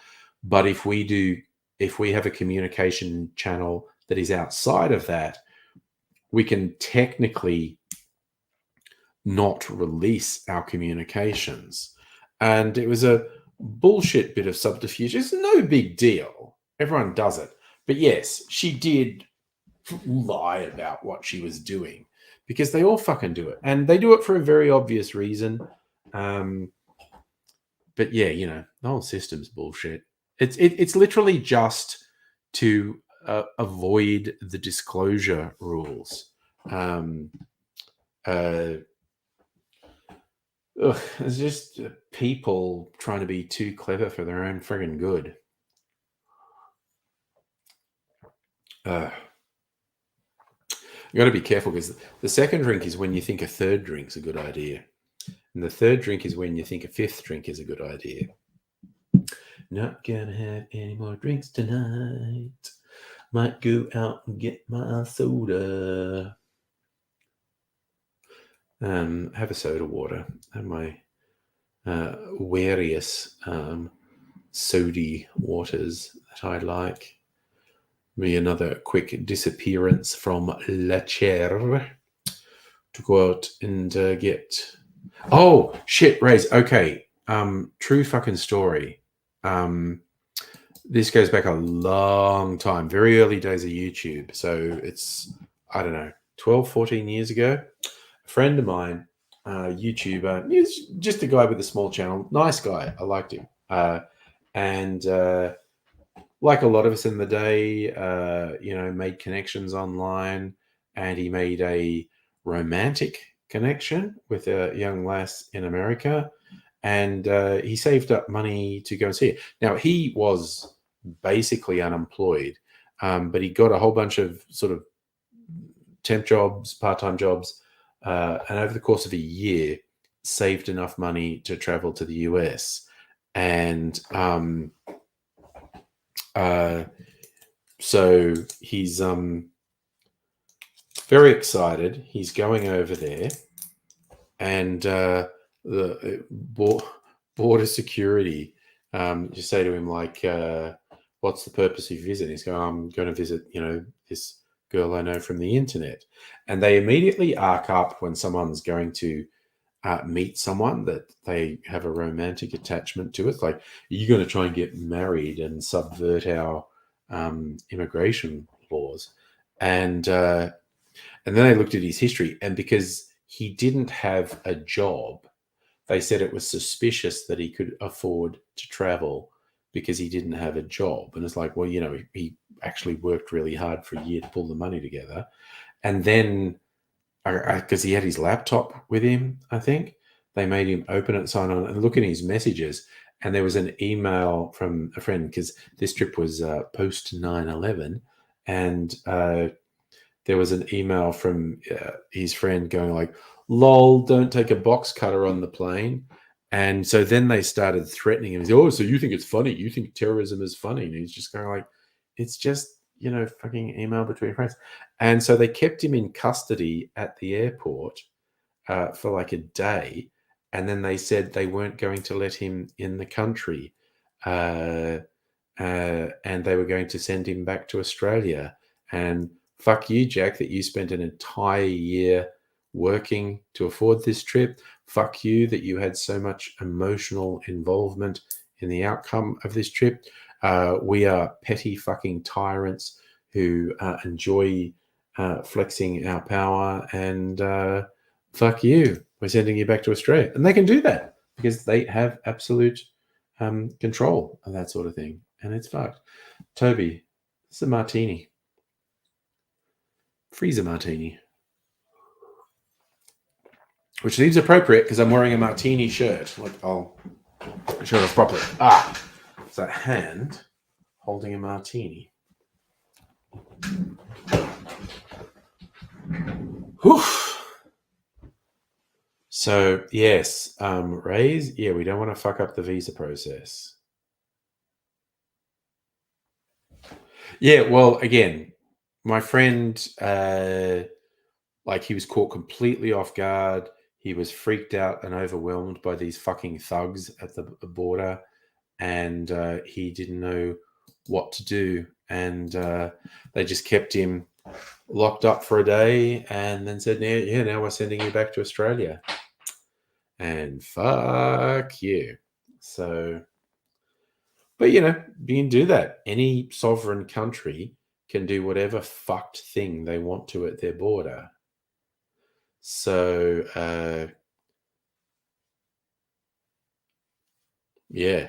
But if we have a communication channel that is outside of that, we can technically not release our communications. And it was a bullshit bit of subterfuge. It's no big deal. Everyone does it. But yes, she did lie about what she was doing, because they all fucking do it, and they do it for a very obvious reason. But yeah, the whole system's bullshit. It's literally just to avoid the disclosure rules. It's just people trying to be too clever for their own friggin' good. You got to be careful, because the second drink is when you think a third drink's a good idea. And the third drink is when you think a fifth drink is a good idea. Not gonna have any more drinks tonight. Might go out and get my soda. Have a soda water. Have my various sody waters that I like. Me another quick disappearance from La Chair to go out and get. Oh shit, Raze. Okay. True fucking story. This goes back a long time, very early days of YouTube. So it's, I don't know, 12, 14 years ago. A friend of mine, YouTuber, he's just a guy with a small channel. Nice guy. I liked him. And like a lot of us in the day, made connections online, and he made a romantic connection with a young lass in America, and he saved up money to go and see it. Now, he was basically unemployed, but he got a whole bunch of sort of temp jobs, part-time jobs, and over the course of a year, saved enough money to travel to the US. And so he's very excited. He's going over there, and the border security just say to him, like, what's the purpose of your visit? He's going, I'm going to visit, this girl I know from the internet. And they immediately arc up when someone's going to meet someone that they have a romantic attachment to. It's like, are you going to try and get married and subvert our immigration laws? And then they looked at his history, and because he didn't have a job, they said it was suspicious that he could afford to travel because he didn't have a job. And it's like, well, he actually worked really hard for a year to pull the money together. And then, because he had his laptop with him, I think, they made him open it, sign on, and look at his messages. And there was an email from a friend, because this trip was post 9/11. And there was an email from his friend going like, lol, don't take a box cutter on the plane. And so then they started threatening him. Oh, so you think it's funny? You think terrorism is funny? And he's just going like, it's just, fucking email between friends. And so they kept him in custody at the airport for like a day. And then they said they weren't going to let him in the country. And they were going to send him back to Australia. And fuck you, Jack, that you spent an entire year working to afford this trip. Fuck you that you had so much emotional involvement in the outcome of this trip. We are petty fucking tyrants who enjoy flexing our power, and fuck you. We're sending you back to Australia. And they can do that because they have absolute control of that sort of thing. And it's fucked. Toby, it's a martini. Freezer martini. Which seems appropriate because I'm wearing a martini shirt. Like, I'll show it off properly. It's that hand holding a martini. Whew. So, yes, Raise, we don't want to fuck up the visa process. Yeah, well, again, my friend, he was caught completely off guard. He was freaked out and overwhelmed by these fucking thugs at the border, and he didn't know what to do. And they just kept him locked up for a day and then said, now we're sending you back to Australia. And fuck you. So, but you can do that. Any sovereign country can do whatever fucked thing they want to at their border. So, yeah.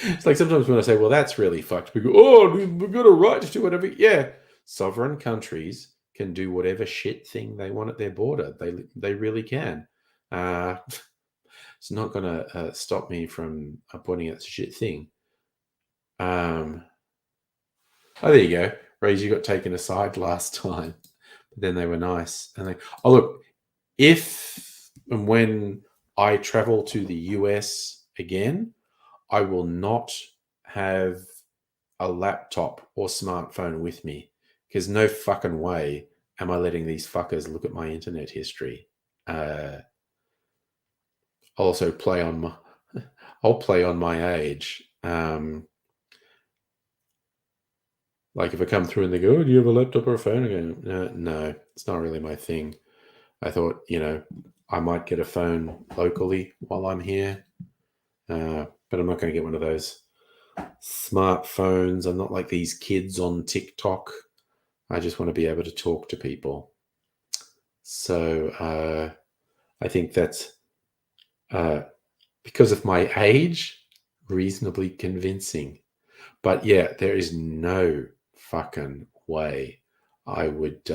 It's like sometimes when I say, well, that's really fucked, people go, oh, we've got a right to do whatever. Yeah. Sovereign countries can do whatever shit thing they want at their border. They really can. It's not going to stop me from pointing out the shit thing. Oh, there you go. Ray's, you got taken aside last time. But then they were nice. And look, if and when I travel to the US again, I will not have a laptop or smartphone with me, because no fucking way am I letting these fuckers look at my internet history. I'll also play on my I'll play on my age. Like if I come through and they go, "Oh, do you have a laptop or a phone?" I go, no, it's not really my thing. I thought, I might get a phone locally while I'm here, but I'm not going to get one of those smartphones. I'm not like these kids on TikTok. I just want to be able to talk to people. So I think that's because of my age, reasonably convincing. But yeah, there is no fucking way I would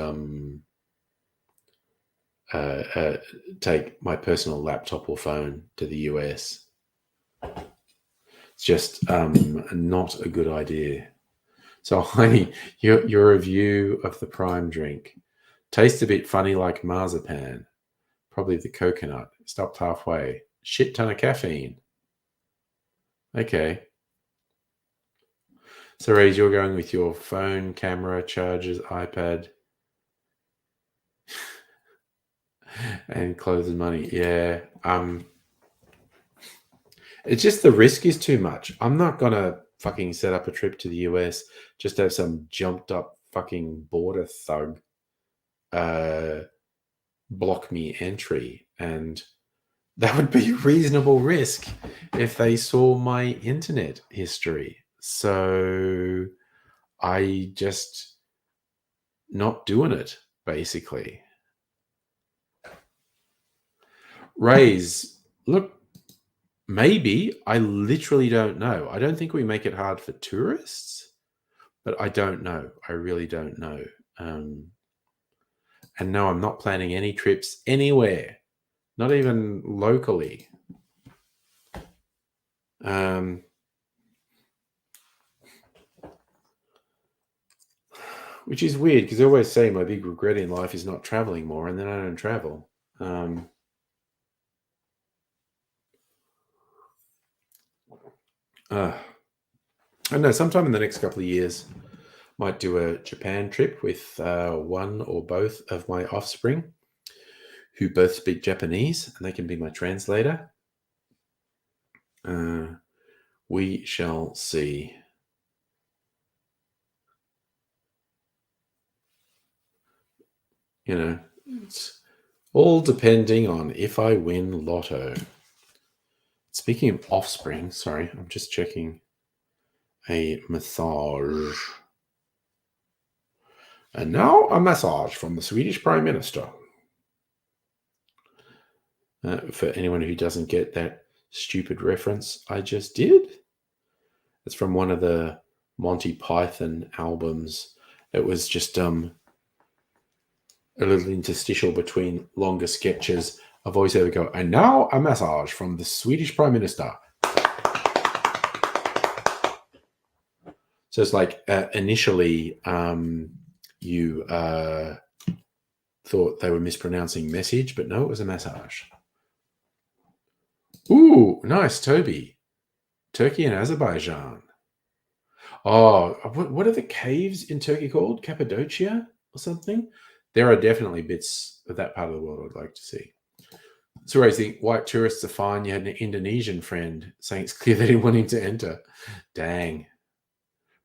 take my personal laptop or phone to the US. It's just not a good idea. So, Heini, your review of the prime drink tastes a bit funny like marzipan. Probably the coconut. Stopped halfway. Shit ton of caffeine. Okay. So, Ray's, you're going with your phone, camera, chargers, iPad, and clothes and money. Yeah. It's just the risk is too much. I'm not gonna fucking set up a trip to the US just to have some jumped up fucking border thug block me entry, and that would be a reasonable risk if they saw my internet history. So I just not doing it, basically. Raise, look, maybe. I literally don't know. I don't think we make it hard for tourists, but I don't know. I really don't know. And no, I'm not planning any trips anywhere, not even locally. Which is weird because I always say my big regret in life is not traveling more, and then I don't travel. I don't know, sometime in the next couple of years, might do a Japan trip with one or both of my offspring who both speak Japanese, and they can be my translator. We shall see. It's all depending on if I win lotto. Speaking of offspring, sorry, I'm just checking a massage. And now a massage from the Swedish Prime Minister. For anyone who doesn't get that stupid reference I just did, it's from one of the Monty Python albums. It was just a little interstitial between longer sketches. A voiceover go, and now a massage from the Swedish Prime Minister. So it's like initially you thought they were mispronouncing message, but no, it was a massage. Ooh, nice, Toby. Turkey and Azerbaijan. Oh, what are the caves in Turkey called? Cappadocia or something? There are definitely bits of that part of the world I'd like to see. So I think white tourists are fine. You had an Indonesian friend saying it's clear they didn't want him to enter. Dang.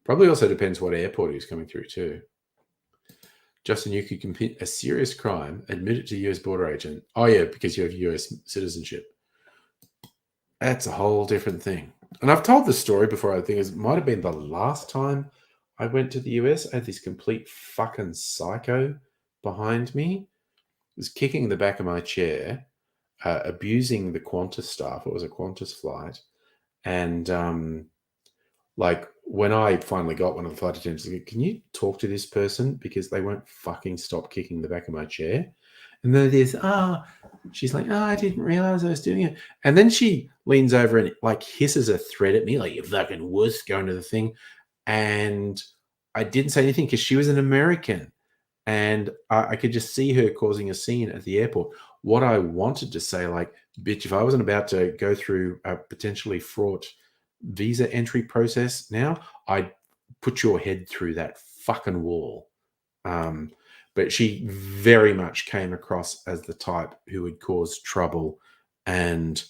Probably also depends what airport he was coming through too. Justin, you could commit a serious crime, admit it to US border agent. Oh yeah, because you have US citizenship. That's a whole different thing. And I've told this story before. I think it might have been the last time I went to the US. I had this complete fucking psycho behind me. He was kicking the back of my chair, abusing the Qantas staff. It was a Qantas flight. And like when I finally got one of the flight attendants, like, can you talk to this person? Because they won't fucking stop kicking the back of my chair. And then there's, she's like, I didn't realize I was doing it. And then she leans over and like hisses a threat at me, like, you fucking wuss, going to the thing. And I didn't say anything because she was an American. And I could just see her causing a scene at the airport. What I wanted to say, like, bitch, if I wasn't about to go through a potentially fraught visa entry process now, I'd put your head through that fucking wall. But she very much came across as the type who would cause trouble. And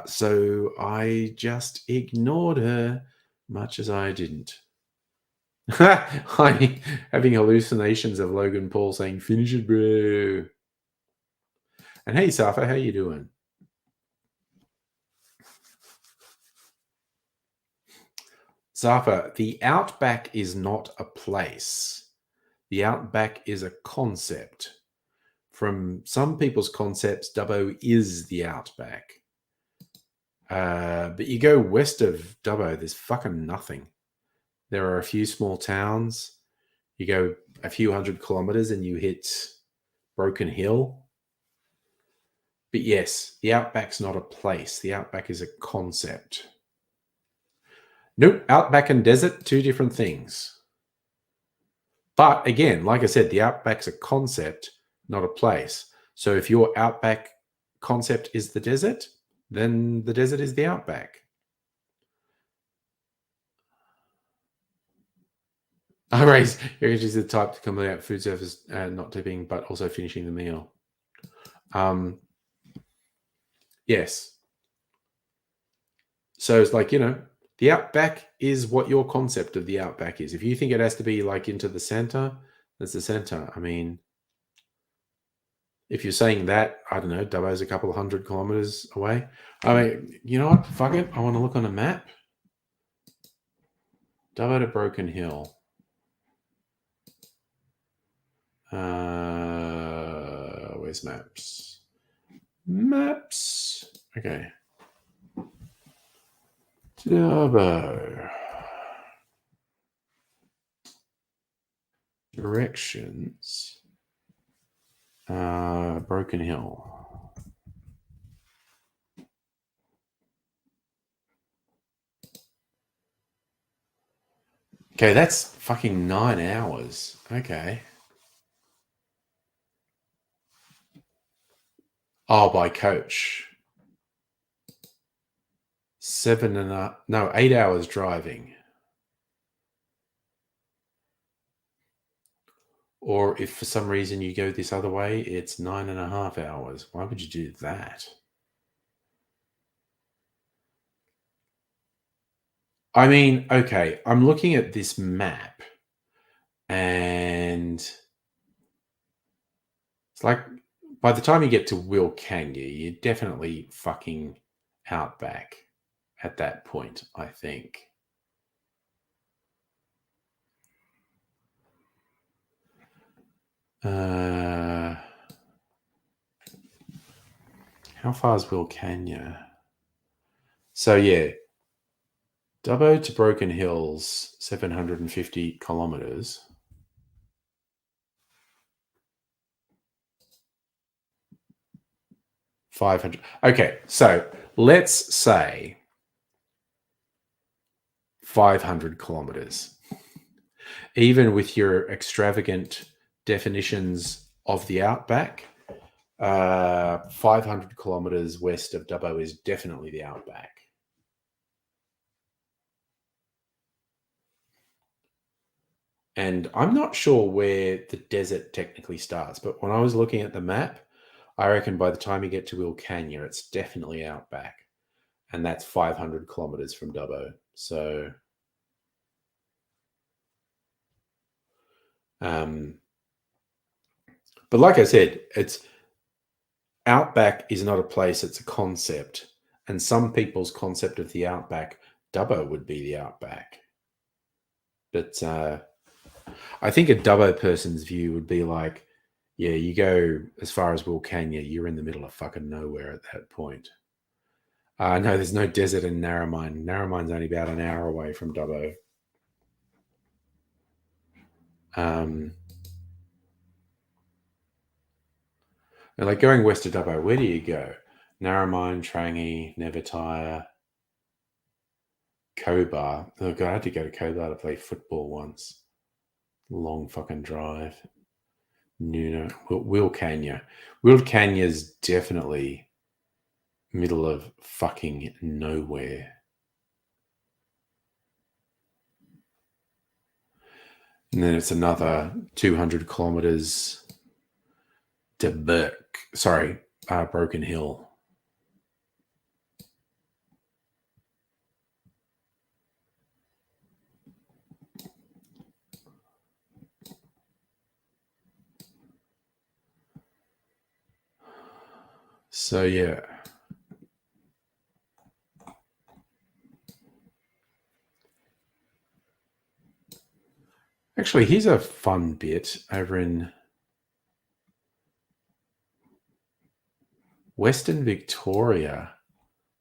so I just ignored her, much as I didn't. I'm having hallucinations of Logan Paul saying, "Finish it, bro." And hey, Safa, how you doing? Safa, the outback is not a place. The outback is a concept. From some people's concepts, Dubbo is the outback. But you go west of Dubbo, there's fucking nothing. There are a few small towns. You go a few hundred kilometers and you hit Broken Hill. But yes, the outback's not a place. The outback is a concept. Nope, outback and desert, two different things. But again, like I said, the outback's a concept, not a place. So if your outback concept is the desert, then the desert is the outback. I raise she's the type to come out food service, not tipping, but also finishing the meal. Yes. So it's like, the outback is what your concept of the outback is. If you think it has to be like into the center, that's the center. I mean, if you're saying that, I don't know, Dubbo's a couple of 100 kilometers away. I mean, you know what? Fuck it. I want to look on a map. Dubbo to Broken Hill. Where's maps? Maps. Okay. Dubbo. Directions. Broken Hill. Okay, that's fucking 9 hours. Okay. Oh, by coach. 8 hours driving. Or if for some reason you go this other way, it's 9.5 hours. Why would you do that? I mean, okay, I'm looking at this map and it's like by the time you get to Wilcannia, you're definitely fucking outback at that point, I think. How far is Wilcannia? So yeah, Dubbo to Broken Hills, 750 kilometers. $500. Okay, so let's say 500 kilometers. Even with your extravagant definitions of the outback, 500 kilometers west of Dubbo is definitely the outback. And I'm not sure where the desert technically starts, but when I was looking at the map, I reckon by the time you get to Wilcannia, it's definitely outback. And that's 500 kilometers from Dubbo. So, but like I said, it's outback is not a place, it's a concept. And some people's concept of the outback, Dubbo would be the outback. But I think a Dubbo person's view would be like, yeah, you go as far as Wilcannia, you're in the middle of fucking nowhere at that point. No, there's no desert in Narromine. Narromine's only about an hour away from Dubbo. And like going west of Dubbo, where do you go? Narromine, Trangie, Nevertire, Cobar. Look, I had to go to Cobar to play football once. Long fucking drive. Nuno, Wilcannia. Wilcannia's definitely middle of fucking nowhere. And then it's another 200 kilometers to Broken Hill. So, yeah. Actually, here's a fun bit over in Western Victoria.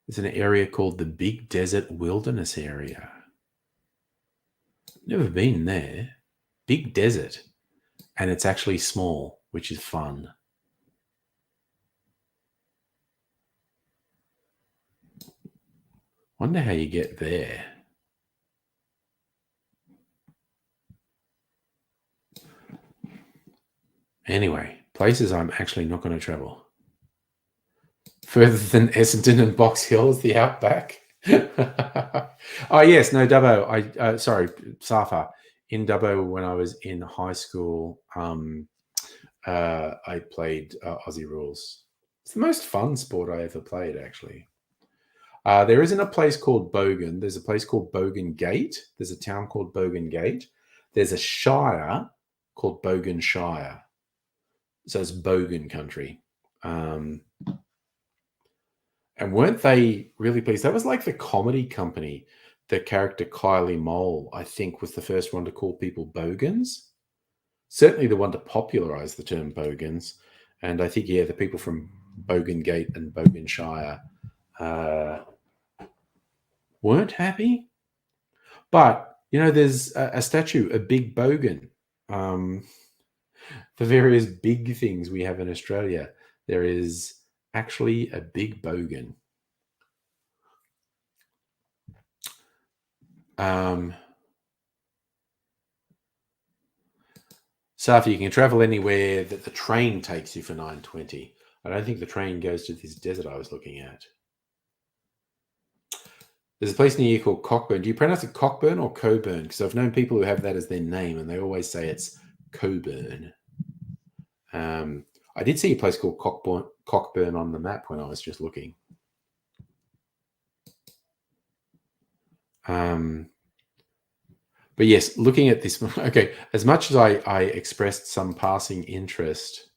There's an area called the Big Desert Wilderness Area. Never been there. Big desert. And it's actually small, which is fun. Wonder how you get there. Anyway, places I'm actually not going to travel. Further than Essendon and Box Hill is the outback. Oh, yes. No, Dubbo. Sorry, Safa. In Dubbo, when I was in high school, I played Aussie rules. It's the most fun sport I ever played, actually. There isn't a place called Bogan. There's a place called Bogan Gate. There's a town called Bogan Gate. There's a shire called Bogan Shire. So it's Bogan country. And weren't they really pleased? That was like the comedy company. The character Kylie Mole, I think, was the first one to call people bogans. Certainly the one to popularize the term bogans. And I think, yeah, the people from Bogan Gate and Bogan Shire weren't happy. But, there's a statue, a big bogan. The various big things we have in Australia, there is actually a big bogan. So if you can travel anywhere that the train takes you for $9.20. I don't think the train goes to this desert I was looking at. There's a place near you called Cockburn. Do you pronounce it Cockburn or Coburn? Because I've known people who have that as their name, and they always say it's Coburn. I did see a place called Cockburn on the map when I was just looking. But yes, looking at this, okay, as much as I expressed some passing interest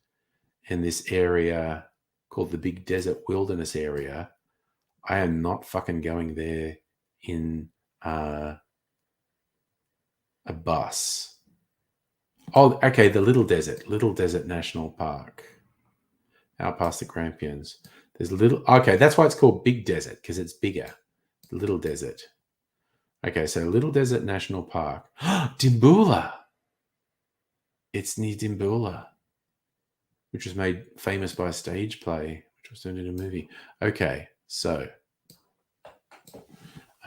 in this area called the Big Desert Wilderness Area, I am not fucking going there in a bus. Oh, okay, the Little Desert National Park, out past the Grampians. There's okay, that's why it's called Big Desert, because it's bigger. The Little Desert. Okay, so Little Desert National Park. Dimboola. It's near Dimboola, which was made famous by a stage play, which was turned into a movie. Okay, so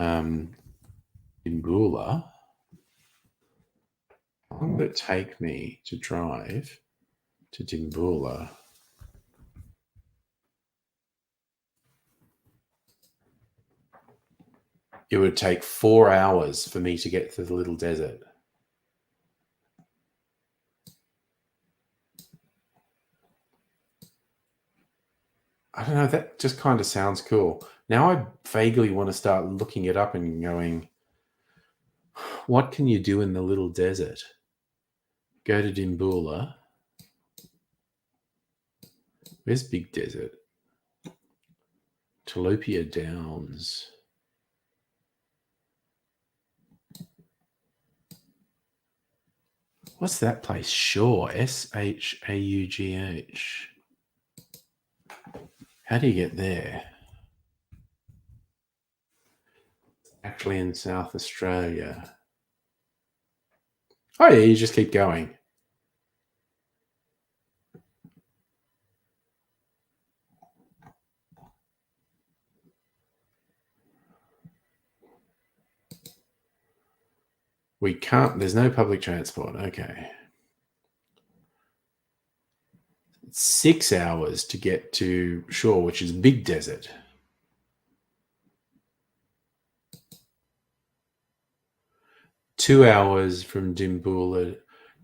Dimboola. How long would it take me to drive to Dimboola? It would take 4 hours for me to get to the Little Desert. I don't know, that just kind of sounds cool. Now I vaguely want to start looking it up and going, what can you do in the Little Desert? Go to Dimboola. Where's Big Desert? Tilapia Downs. What's that place? Shaw. Shaugh. How do you get there? Actually in South Australia. Oh, yeah, you just keep going. We can't, there's no public transport. Okay. 6 hours to get to Shaw, which is Big Desert. 2 hours from Dimbula.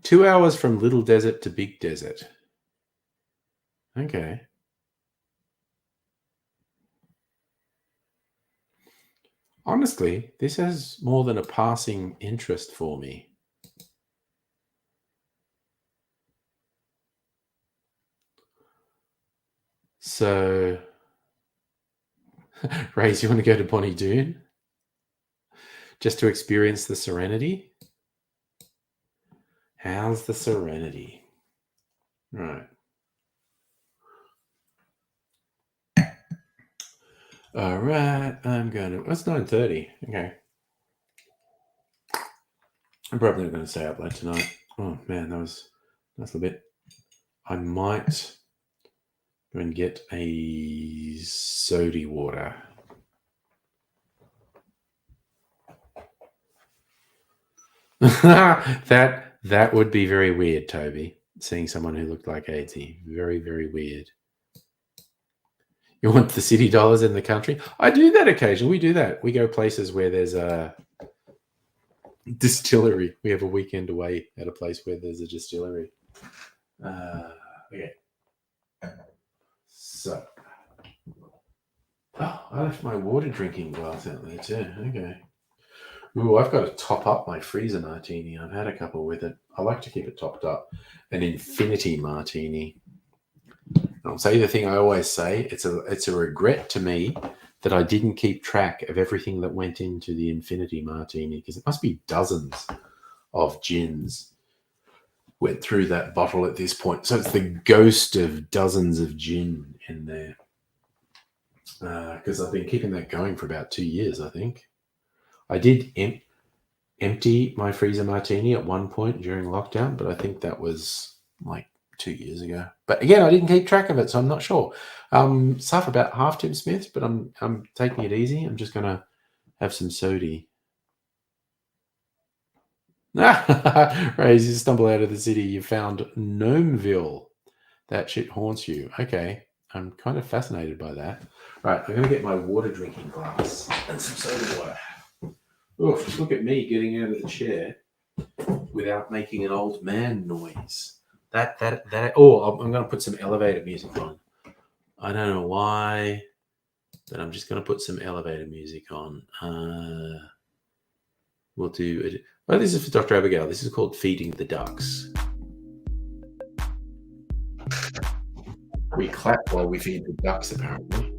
2 hours from Little Desert to Big Desert. Okay. Honestly, this has more than a passing interest for me. So, Raze, you want to go to Bonnie Doon? Just to experience the serenity? How's the serenity? Right. All right. I'm going to... It's 9:30. Okay. I'm probably not going to stay up late tonight. Oh, man, that's a bit... I might go and get a sody water. That would be very weird, Toby. Seeing someone who looked like AIDS-y. Very, very weird. You want the city dollars in the country? I do that occasionally. We do that. We go places where there's a distillery. We have a weekend away at a place where there's a distillery. Okay. So. Oh, I left my water drinking glass out there too. Okay. Ooh, I've got to top up my freezer martini. I've had a couple with it. I like to keep it topped up. An infinity martini. I'll say the thing I always say. It's a regret to me that I didn't keep track of everything that went into the infinity martini, because it must be dozens of gins went through that bottle at this point. So it's the ghost of dozens of gin in there. Because I've been keeping that going for about 2 years, I think. I did empty my freezer martini at one point during lockdown, but I think that was like 2 years ago. But again, I didn't keep track of it, so I'm not sure. Stuff about half Tim Smith, but I'm taking it easy. I'm just gonna have some sody. Right, you stumble out of the city. You found Gnomeville. That shit haunts you. Okay, I'm kind of fascinated by that. Right, I'm gonna get my water drinking glass and some soda water. Oof, look at me getting out of the chair without making an old man noise. Oh, I'm going to put some elevator music on. I don't know why, but I'm just going to put some elevator music on. We'll do it. Oh, this is for Dr. Abigail. This is called Feeding the Ducks. We clap while we feed the ducks, apparently.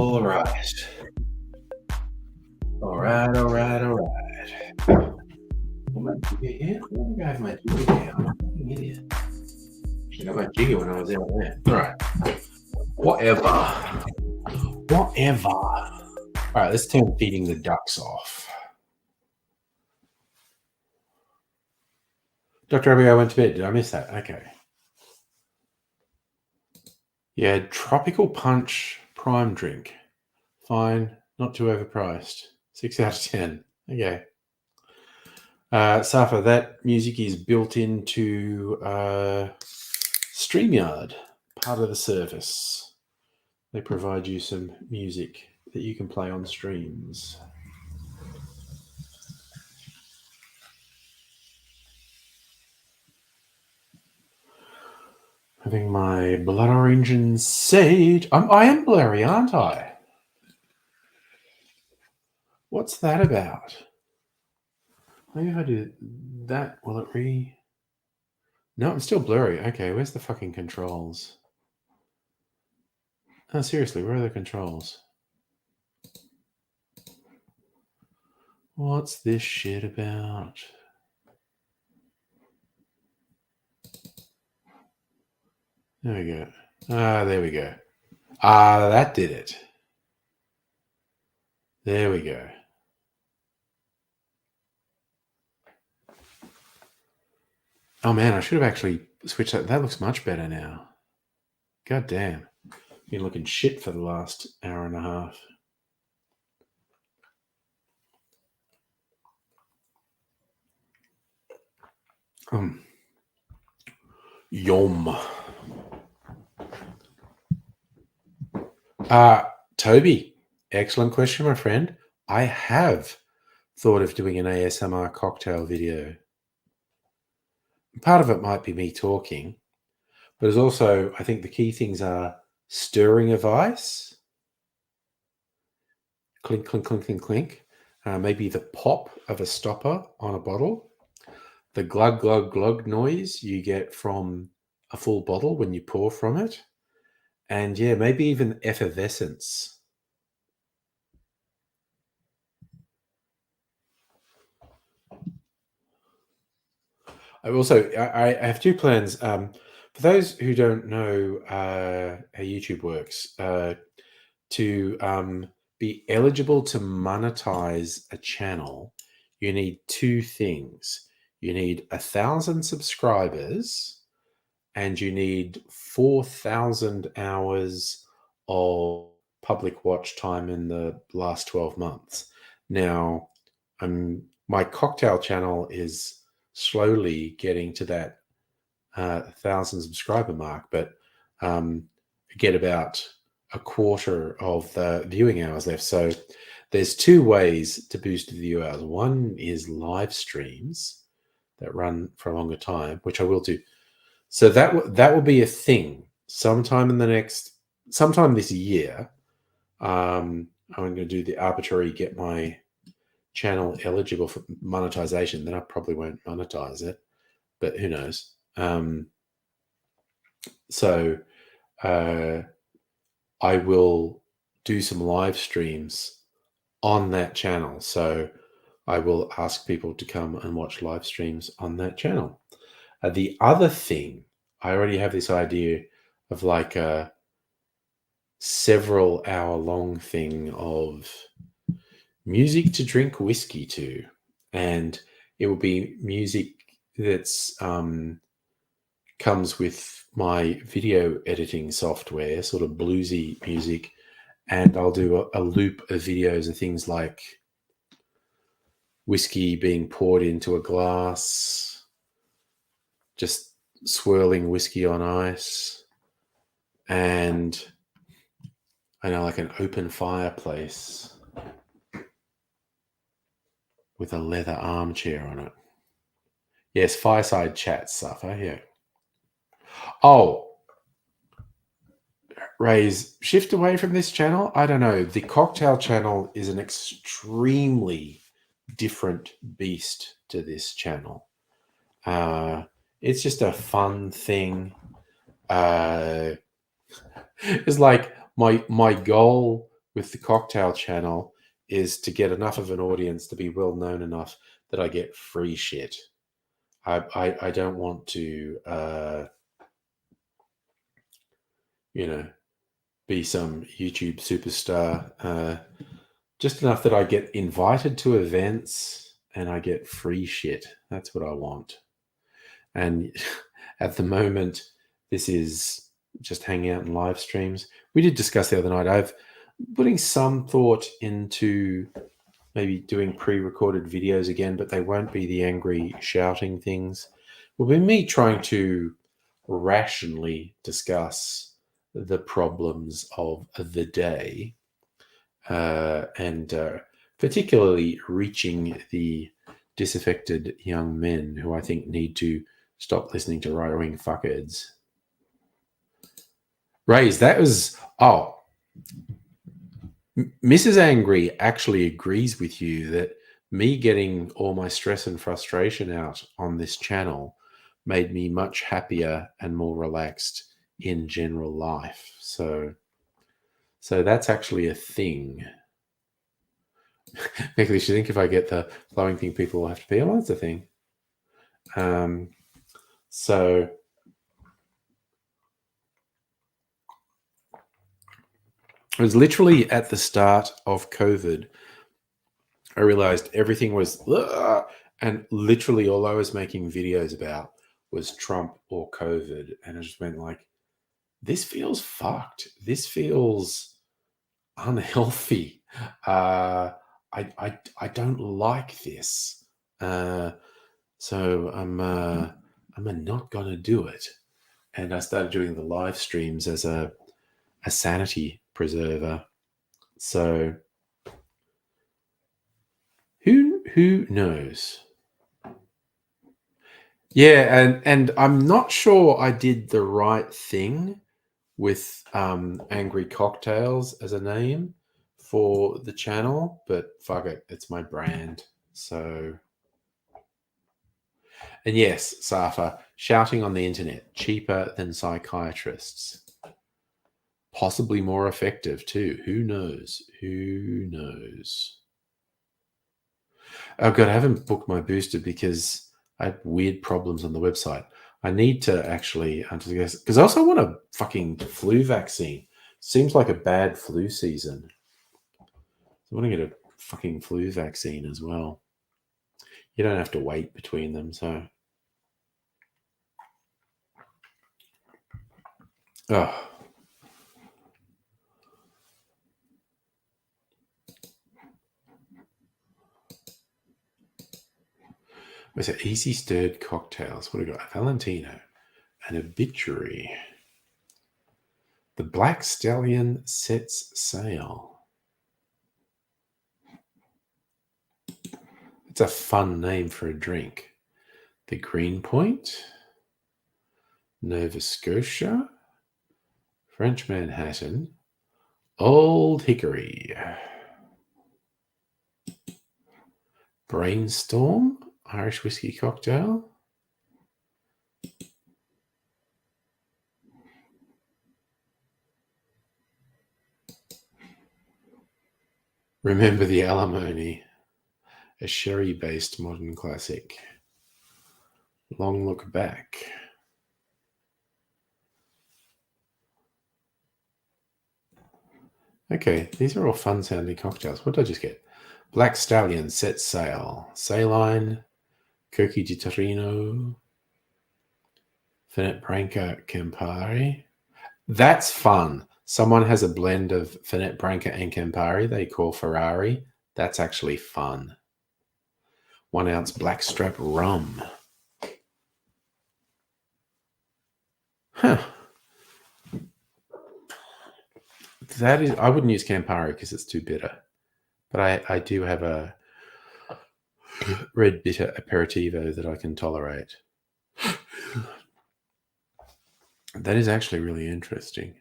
All right. My jigger here? Where did I have my jigger here? I'm a fucking idiot. I got my jigger when I was out there. All right. Whatever. All right, let's turn feeding the ducks off. Dr. Abigail went to bed. Did I miss that? Okay. Yeah, tropical punch prime drink. Fine, not too overpriced. 6 out of 10. Okay. Safa, that music is built into StreamYard, part of the service. They provide you some music that you can play on streams. Having my blood orange and sage. I am blurry, aren't I? What's that about? Maybe if I do that, will it No, I'm still blurry. Okay, where's the fucking controls? Oh, seriously, where are the controls? What's this shit about? There we go. There we go. That did it. There we go. Oh man, I should have actually switched that. That looks much better now. God damn. Been looking shit for the last hour and a half. Yum. Toby, excellent question, my friend. I have thought of doing an ASMR cocktail video. Part of it might be me talking, but it's also, I think the key things are stirring of ice, clink, clink, clink, clink, clink, maybe the pop of a stopper on a bottle, the glug, glug, glug noise you get from a full bottle when you pour from it, and yeah, maybe even effervescence. I have two plans. For those who don't know how YouTube works, to be eligible to monetize a channel, you need two things. You need 1,000 subscribers and you need 4,000 hours of public watch time in the last 12 months. Now, my cocktail channel is slowly getting to that 1,000 subscriber mark, but get about a quarter of the viewing hours left. So there's two ways to boost the view hours. One is live streams that run for a longer time, which I will do. So that will be a thing sometime this year. I'm going to do the arbitrary get my channel eligible for monetization. Then I probably won't monetize it, but who knows? I will do some live streams on that channel. So I will ask people to come and watch live streams on that channel. The other thing, I already have this idea of like a several hour long thing of music to drink whiskey to. And it will be music that's comes with my video editing software, sort of bluesy music. And I'll do a loop of videos of things like whiskey being poured into a glass, just swirling whiskey on ice, and I know, like an open fireplace with a leather armchair on it. Yes, fireside chat stuff. Yeah. Oh, Ray's shift away from this channel. I don't know. The cocktail channel is an extremely different beast to this channel. It's just a fun thing. It's like my goal with the cocktail channel is to get enough of an audience to be well known enough that I get free shit. I don't want to be some YouTube superstar. Just enough that I get invited to events and I get free shit. That's what I want. And at the moment, this is just hanging out in live streams. We did discuss the other night. I've putting some thought into maybe doing pre-recorded videos again, but they won't be the angry shouting things. It will be me trying to rationally discuss the problems of the day, and particularly reaching the disaffected young men who I think need to stop listening to right-wing fuckheads. Raise, that was... Oh, Mrs. Angry actually agrees with you that me getting all my stress and frustration out on this channel made me much happier and more relaxed in general life. So that's actually a thing. Actually, you should think if I get the flowing thing, people will have to pee. Oh, that's a thing. So it was literally at the start of COVID, I realized everything was, and literally all I was making videos about was Trump or COVID. And I just went like, this feels fucked. This feels unhealthy. I don't like this. So I'm not gonna do it. And I started doing the live streams as a sanity preserver. So who knows? Yeah, and I'm not sure I did the right thing with Angry Cocktails as a name for the channel, but fuck it, it's my brand. So, and yes, Safa, shouting on the internet, cheaper than psychiatrists. Possibly more effective too. Who knows? Who knows? Oh god, I haven't booked my booster because I had weird problems on the website. I need to actually, because I also want a fucking flu vaccine. Seems like a bad flu season. I want to get a fucking flu vaccine as well. You don't have to wait between them, so. Oh. What's it? Easy stirred cocktails. What do we got? A Valentino. An obituary. The Black Stallion sets sail. It's a fun name for a drink. The Green Point. Nova Scotia. French Manhattan. Old Hickory. Brainstorm. Irish whiskey cocktail. Remember the Alimony. A sherry-based modern classic. Long Look Back. Okay, these are all fun-sounding cocktails. What did I just get? Black Stallion Set Sail. Saline. Coqui di Torino. Fernet Branca Campari. That's fun. Someone has a blend of Fernet Branca and Campari they call Ferrari. That's actually fun. 1 ounce blackstrap rum. Huh. That is, I wouldn't use Campari because it's too bitter. But I do have a red bitter aperitivo that I can tolerate. That is actually really interesting.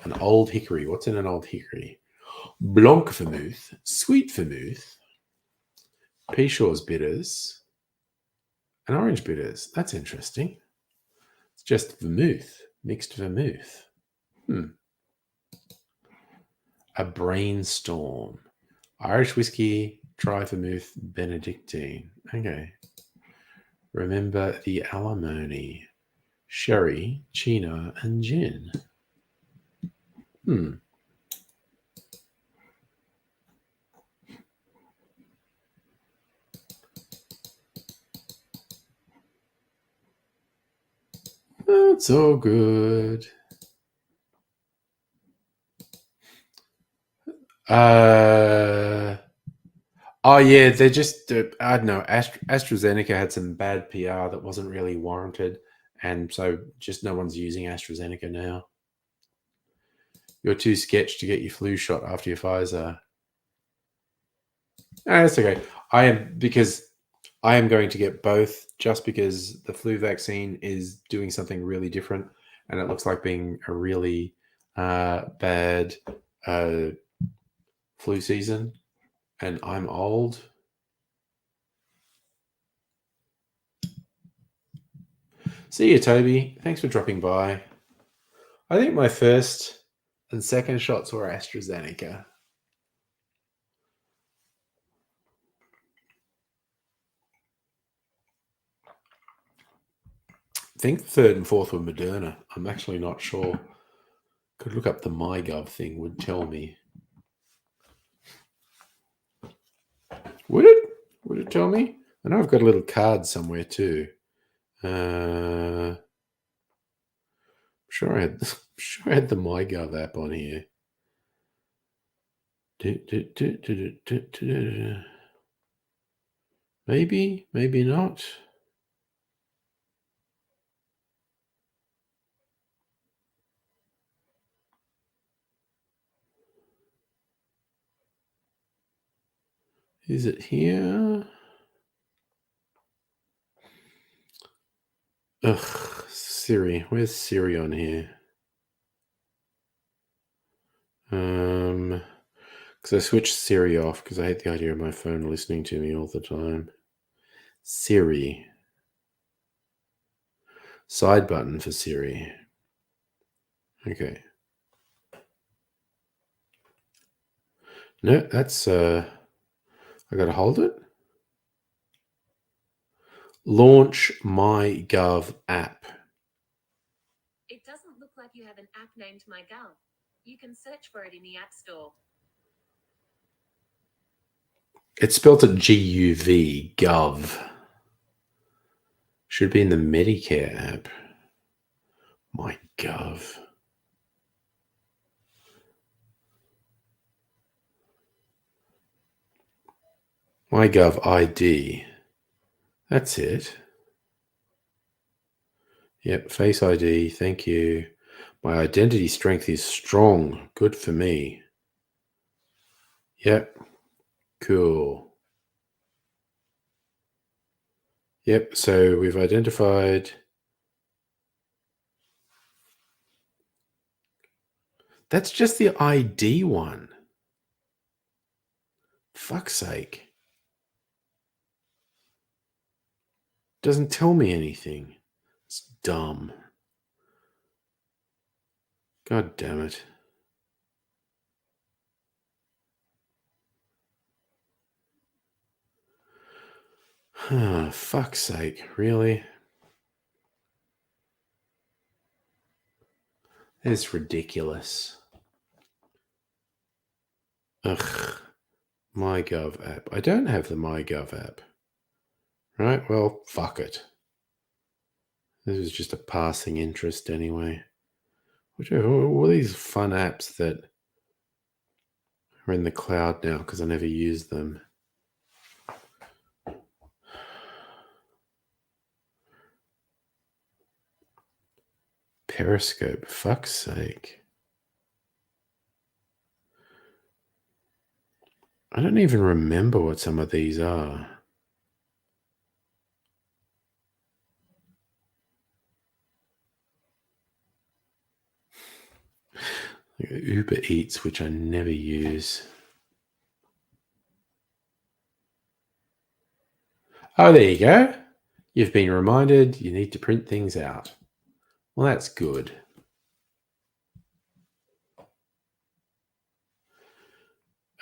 An Old Hickory. What's in an Old Hickory? Blanc vermouth, sweet vermouth, Peychaud's bitters, and orange bitters. That's interesting. It's just vermouth, mixed vermouth. A brainstorm. Irish whiskey, dry vermouth, Benedictine. Okay. Remember the Alimony. Sherry, Chino, and gin. It's all good. Oh yeah, they're just I don't know. AstraZeneca had some bad PR that wasn't really warranted, and so just no one's using AstraZeneca now. You're too sketched to get your flu shot after your Pfizer. That's okay. I am going to get both just because the flu vaccine is doing something really different, and it looks like being a really bad flu season, and I'm old. See you, Toby. Thanks for dropping by. I think my first and second shots were AstraZeneca. I think third and fourth were Moderna. I'm actually not sure. Could look up the MyGov thing, would tell me. Would it? Would it tell me? I know I've got a little card somewhere too. I'm sure I had the MyGov app on here. Maybe, maybe not. Is it here? Ugh, Siri. Where's Siri on here? Because I switched Siri off because I hate the idea of my phone listening to me all the time. Siri. Side button for Siri. Okay. No, that's I gotta hold it. Launch MyGov app. It doesn't look like you have an app named MyGov. You can search for it in the App Store. It's spelled at GUV, Gov. Should be in the Medicare app. MyGov. MyGov ID. That's it. Yep, Face ID. Thank you. My identity strength is strong. Good for me. Yep. Cool. Yep, so we've identified. That's just the ID one. Fuck's sake. Doesn't tell me anything. It's dumb. God damn it. Fuck's sake. Really? It's ridiculous. Ugh. MyGov app. I don't have the MyGov app. Right? Well, fuck it. This is just a passing interest anyway. What are these fun apps that are in the cloud now because I never use them? Periscope. Fuck's sake. I don't even remember what some of these are. Uber Eats, which I never use. Oh, there you go. You've been reminded you need to print things out. Well, that's good.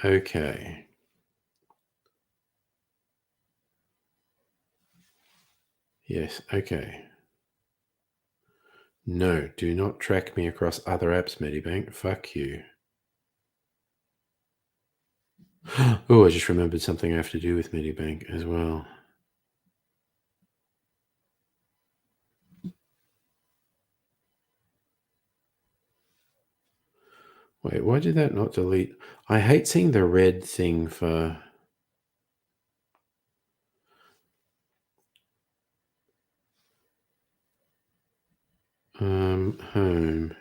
Okay. Yes, okay. No, do not track me across other apps, Medibank. Fuck you. Oh, I just remembered something I have to do with Medibank as well. Wait, why did that not delete? I hate seeing the red thing for... home.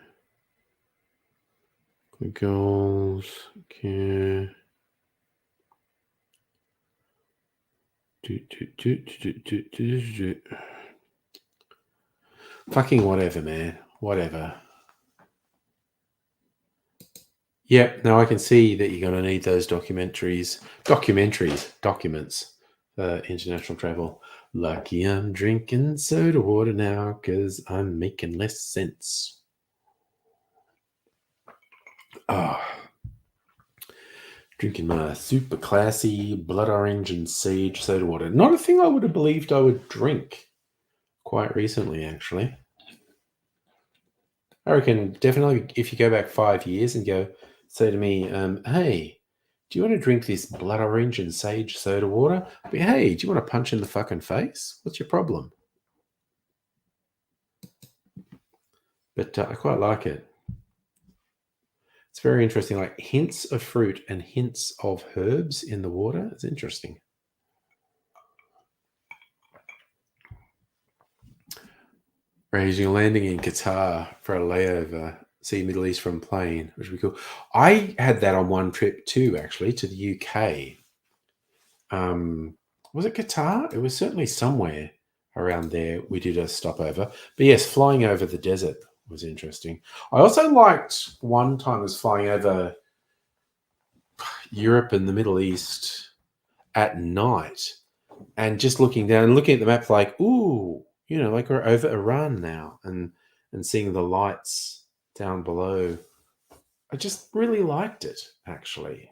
Goals, care. Fucking whatever, man. Whatever. Yep, now I can see that you're going to need those documents for international travel. Lucky I'm drinking soda water now because I'm making less sense. Drinking my super classy blood orange and sage soda water. Not a thing I would have believed I would drink quite recently, actually. I reckon definitely if you go back 5 years and say to me, hey, do you want to drink this blood orange and sage soda water? I'd be, hey, do you want to punch in the fucking face? What's your problem? But I quite like it. It's very interesting, like hints of fruit and hints of herbs in the water. It's interesting. Arranging a landing in Qatar for a layover, see Middle East from plane, which would be cool. I had that on one trip too, actually, to the UK. Was it Qatar? It was certainly somewhere around there. We did a stopover. But yes, flying over the desert was interesting. I also liked one time I was flying over Europe and the Middle East at night and just looking down and looking at the map like, ooh, like we're over Iran now and seeing the lights down below. I just really liked it, actually.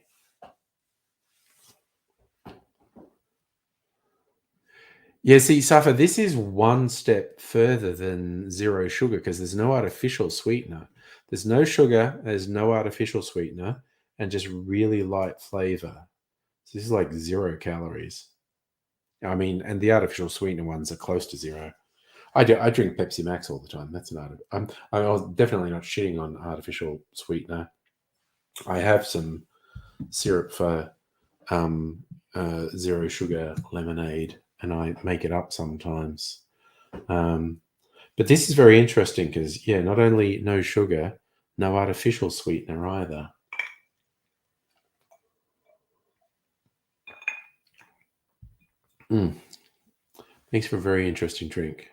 Yeah, see, Safa, this is one step further than zero sugar because there's no artificial sweetener. There's no sugar, there's no artificial sweetener, and just really light flavor. So this is like 0 calories. I mean, and the artificial sweetener ones are close to 0. I drink Pepsi Max all the time. That's an I'm definitely not shitting on artificial sweetener. I have some syrup for 0 sugar lemonade, and I make it up sometimes. But this is very interesting because, yeah, not only no sugar, no artificial sweetener either. Makes for a very interesting drink.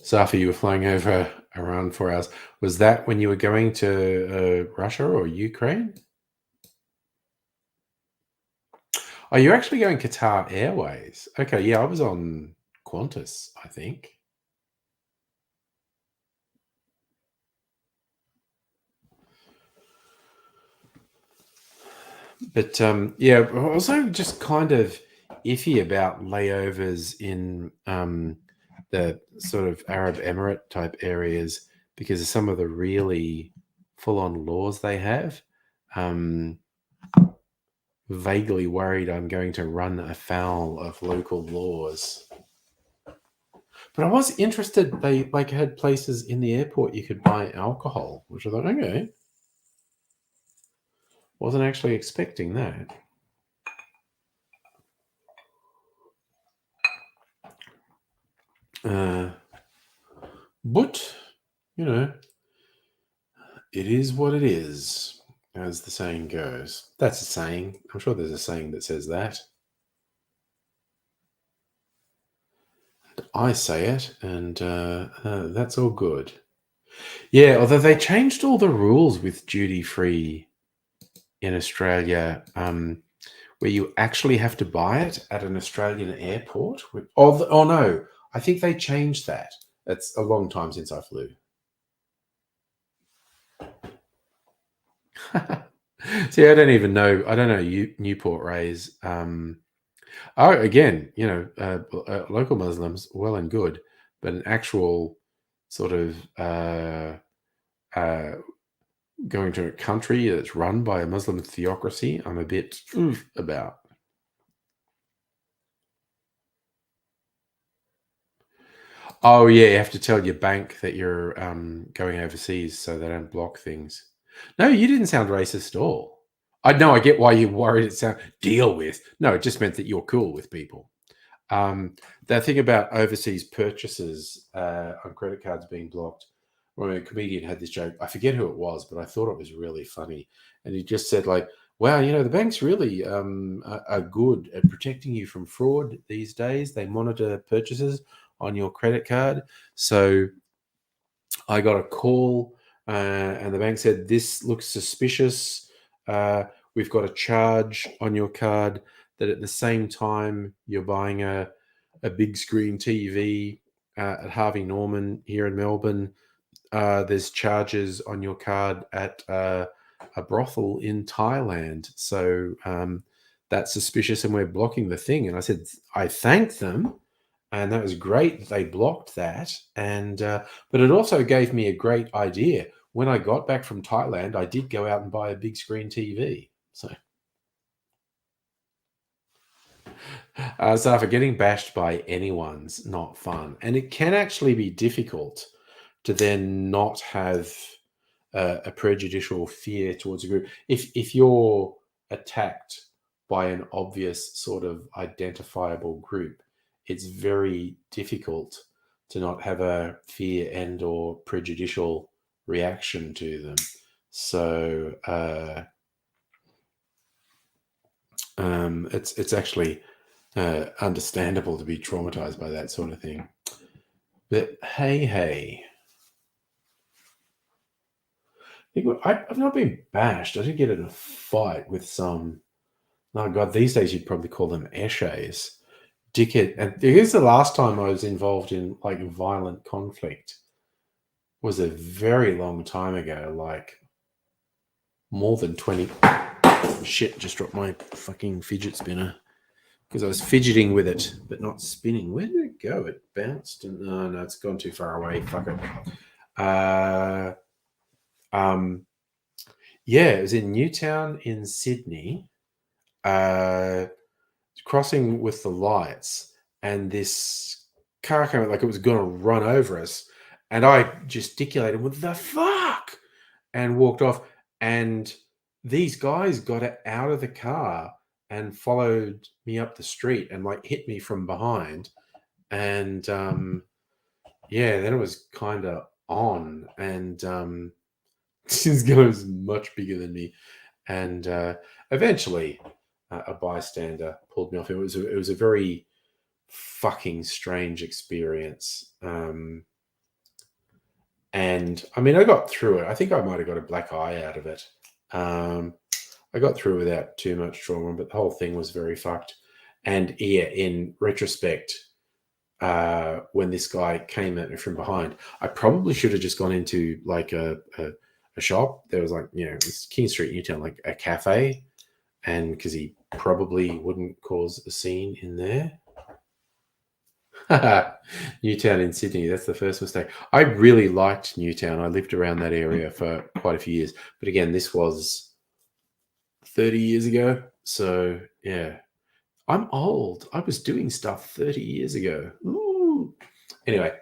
Safi, you were flying over around 4 hours. Was that when you were going to Russia or Ukraine? Oh, you're actually going Qatar Airways. Okay, yeah, I was on Qantas, I think. But yeah, also just kind of iffy about layovers in the sort of Arab Emirate type areas because of some of the really full-on laws they have. Vaguely worried I'm going to run afoul of local laws. But I was interested. They had places in the airport you could buy alcohol, which I thought, okay, wasn't actually expecting that. But it is what it is, as the saying goes. That's a saying. I'm sure there's a saying that says that. I say it, and that's all good. Yeah, although they changed all the rules with duty free in Australia, where you actually have to buy it at an Australian airport. Oh no, I think they changed that. It's a long time since I flew. See, I don't even know. I don't know Newport Rays. Again, local Muslims, well and good, but an actual sort of going to a country that's run by a Muslim theocracy, I'm a bit about. Oh yeah, you have to tell your bank that you're going overseas so they don't block things. No, you didn't sound racist at all. I know. I get why you're worried. It sound deal with. No, it just meant that you're cool with people. That thing about overseas purchases on credit cards being blocked. Well, a comedian had this joke. I forget who it was, but I thought it was really funny. And he just said, like, "Wow, the banks really are good at protecting you from fraud these days. They monitor purchases on your credit card." So I got a call, and the bank said, "This looks suspicious. We've got a charge on your card that at the same time you're buying a big screen TV at Harvey Norman here in Melbourne. There's charges on your card at a brothel in Thailand. So that's suspicious, and we're blocking the thing." And I said, I thanked them. And that was great that they blocked that. And but it also gave me a great idea. When I got back from Thailand, I did go out and buy a big screen TV. So, so for getting bashed by anyone's not fun, and it can actually be difficult to then not have a prejudicial fear towards a group. If you're attacked by an obvious sort of identifiable group, it's very difficult to not have a fear and or prejudicial reaction to them. So it's actually understandable to be traumatized by that sort of thing. But hey. I've not been bashed. I did get in a fight with some. Oh God, these days you'd probably call them eshays, dickhead. And here's the last time I was involved in like violent conflict. Was a very long time ago, like more than 20. Shit! Just dropped my fucking fidget spinner because I was fidgeting with it, but not spinning. Where did it go? It bounced, and no, it's gone too far away. Fuck it. Yeah, it was in Newtown in Sydney, crossing with the lights, and this car came like it was going to run over us, and I gesticulated, "What the fuck?" and walked off. And these guys got out of the car and followed me up the street and like hit me from behind. And yeah, then it was kind of on, and this guy was much bigger than me, and eventually a bystander pulled me off. It was a very fucking strange experience, and I mean, I got through it. I think I might have got a black eye out of it. I got through without too much trauma, but the whole thing was very fucked. And yeah, in retrospect, when this guy came at me from behind, I probably should have just gone into like a shop. There was like, it's King Street, Newtown, like a cafe, and because he probably wouldn't cause a scene in there. Newtown in Sydney, that's the first mistake. I really liked Newtown. I lived around that area for quite a few years. But again, this was 30 years ago. So yeah, I'm old. I was doing stuff 30 years ago. Ooh. Anyway,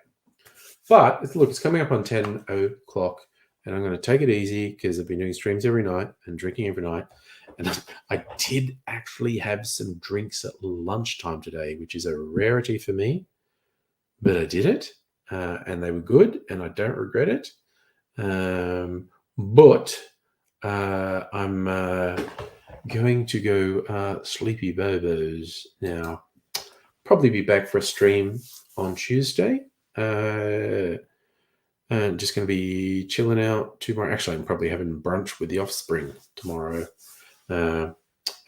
but it's coming up on 10 o'clock, and I'm going to take it easy because I've been doing streams every night and drinking every night. And I did actually have some drinks at lunchtime today, which is a rarity for me, but I did it, and they were good, and I don't regret it. But I'm going to go sleepy bobos now. Probably be back for a stream on Tuesday. And just going to be chilling out tomorrow. Actually, I'm probably having brunch with the offspring tomorrow. And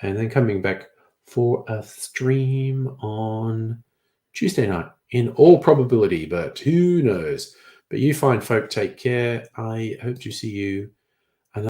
then coming back for a stream on Tuesday night, in all probability, but who knows? But you fine folk, take care. I hope to see you